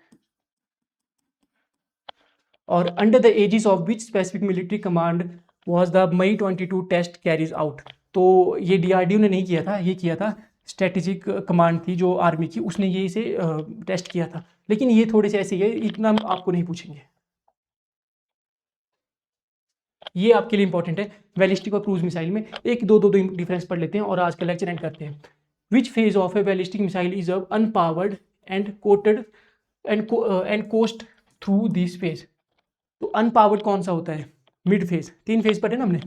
और under the aegis of which specific military command was the May 22 test carries out? तो ये DRDO ने नहीं किया था, ये किया था स्ट्रेटेजिक कमांड थी जो आर्मी की, उसने ये इसे टेस्ट किया था। लेकिन ये थोड़े से ऐसे ही है, इतना आपको नहीं पूछेंगे। ये आपके लिए इंपॉर्टेंट है बैलिस्टिक और क्रूज मिसाइल में। एक दो डिफरेंस पढ़ लेते हैं और आज का लेक्चर एंड करते हैं। Which phase of a ballistic missile is unpowered and coated and coast through this phase? तो अनपावर्ड कौन सा होता है? Mid phase. 3 फेज पढ़े ना हमने,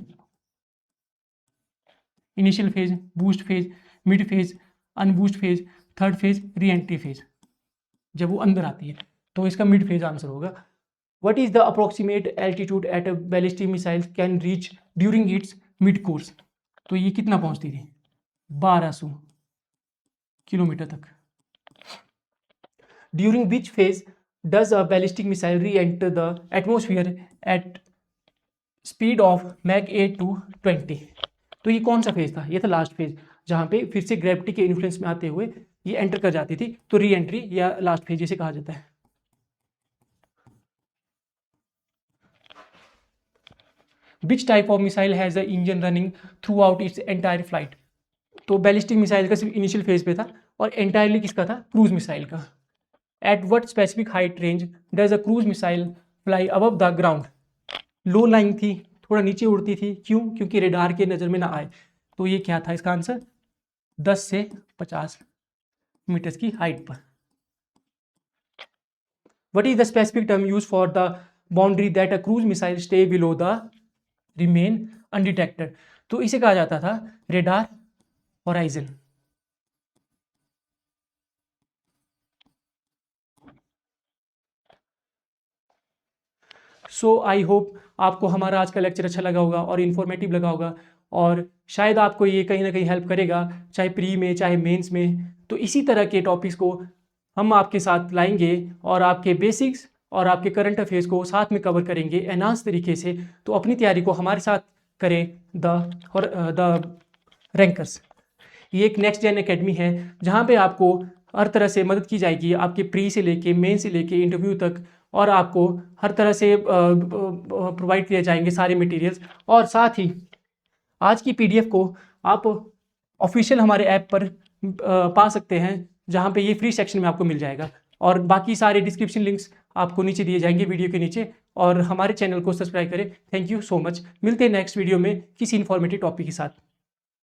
initial phase, boost phase, mid phase, unboost phase, third phase, re entry phase. जब वो अंदर आती है तो इसका मिड फेज आंसर होगा। What is the approximate altitude at a ballistic missile can reach during its mid course? तो ये कितना पहुंचती थी? 1200 किलोमीटर तक। During which phase does a ballistic missile re-enter the atmosphere at speed of Mach 8 to 20? तो ये कौन सा फेज था? ये था लास्ट फेज, जहां पे फिर से ग्रेविटी के इन्फ्लुएंस में आते हुए ये एंटर कर जाती थी। तो री एंट्री या लास्ट फेज जिसे कहा जाता है। Which type of missile has the engine running through out its entire flight? तो बैलिस्टिक मिसाइल का सिर्फ इनिशियल फेज पे था और एंटायरली किसका था? क्रूज मिसाइल का। At what specific height range does a cruise missile fly above the ground? Low lying थी, थोड़ा नीचे उड़ती थी। क्यों? क्योंकि रेडार के नज़र में ना आए। तो ये क्या था इसका आंसर? 10 से 50 मीटर्स की हाइट पर। What is the specific term use for the boundary that a cruise missile stay below the remain undetected? तो इसे कहा जाता था radar horizon. So I hope आपको हमारा आज का लेक्चर अच्छा लगा होगा और इन्फॉर्मेटिव लगा होगा, और शायद आपको ये कहीं ना कहीं हेल्प करेगा, चाहे प्री में चाहे मेंस में। तो इसी तरह के टॉपिक्स को हम आपके साथ लाएंगे और आपके बेसिक्स और आपके करंट अफेयर्स को साथ में कवर करेंगे एनहांस तरीके से। तो अपनी तैयारी को हमारे साथ करें द रैंकर्स। ये एक नेक्स्ट जेन एकेडमी है जहाँ पे आपको हर तरह से मदद की जाएगी, आपके प्री से लेके मेन से लेके इंटरव्यू तक, और आपको हर तरह से प्रोवाइड किए जाएंगे सारे मटेरियल्स। और साथ ही आज की PDF को आप ऑफिशियल हमारे ऐप पर पा सकते हैं, जहाँ पे ये फ्री सेक्शन में आपको मिल जाएगा, और बाकी सारे डिस्क्रिप्शन लिंक्स आपको नीचे दिए जाएंगे वीडियो के नीचे। और हमारे चैनल को सब्सक्राइब करें। Thank you so much. मिलते हैं नेक्स्ट वीडियो में किसी इन्फॉर्मेटिव टॉपिक के साथ।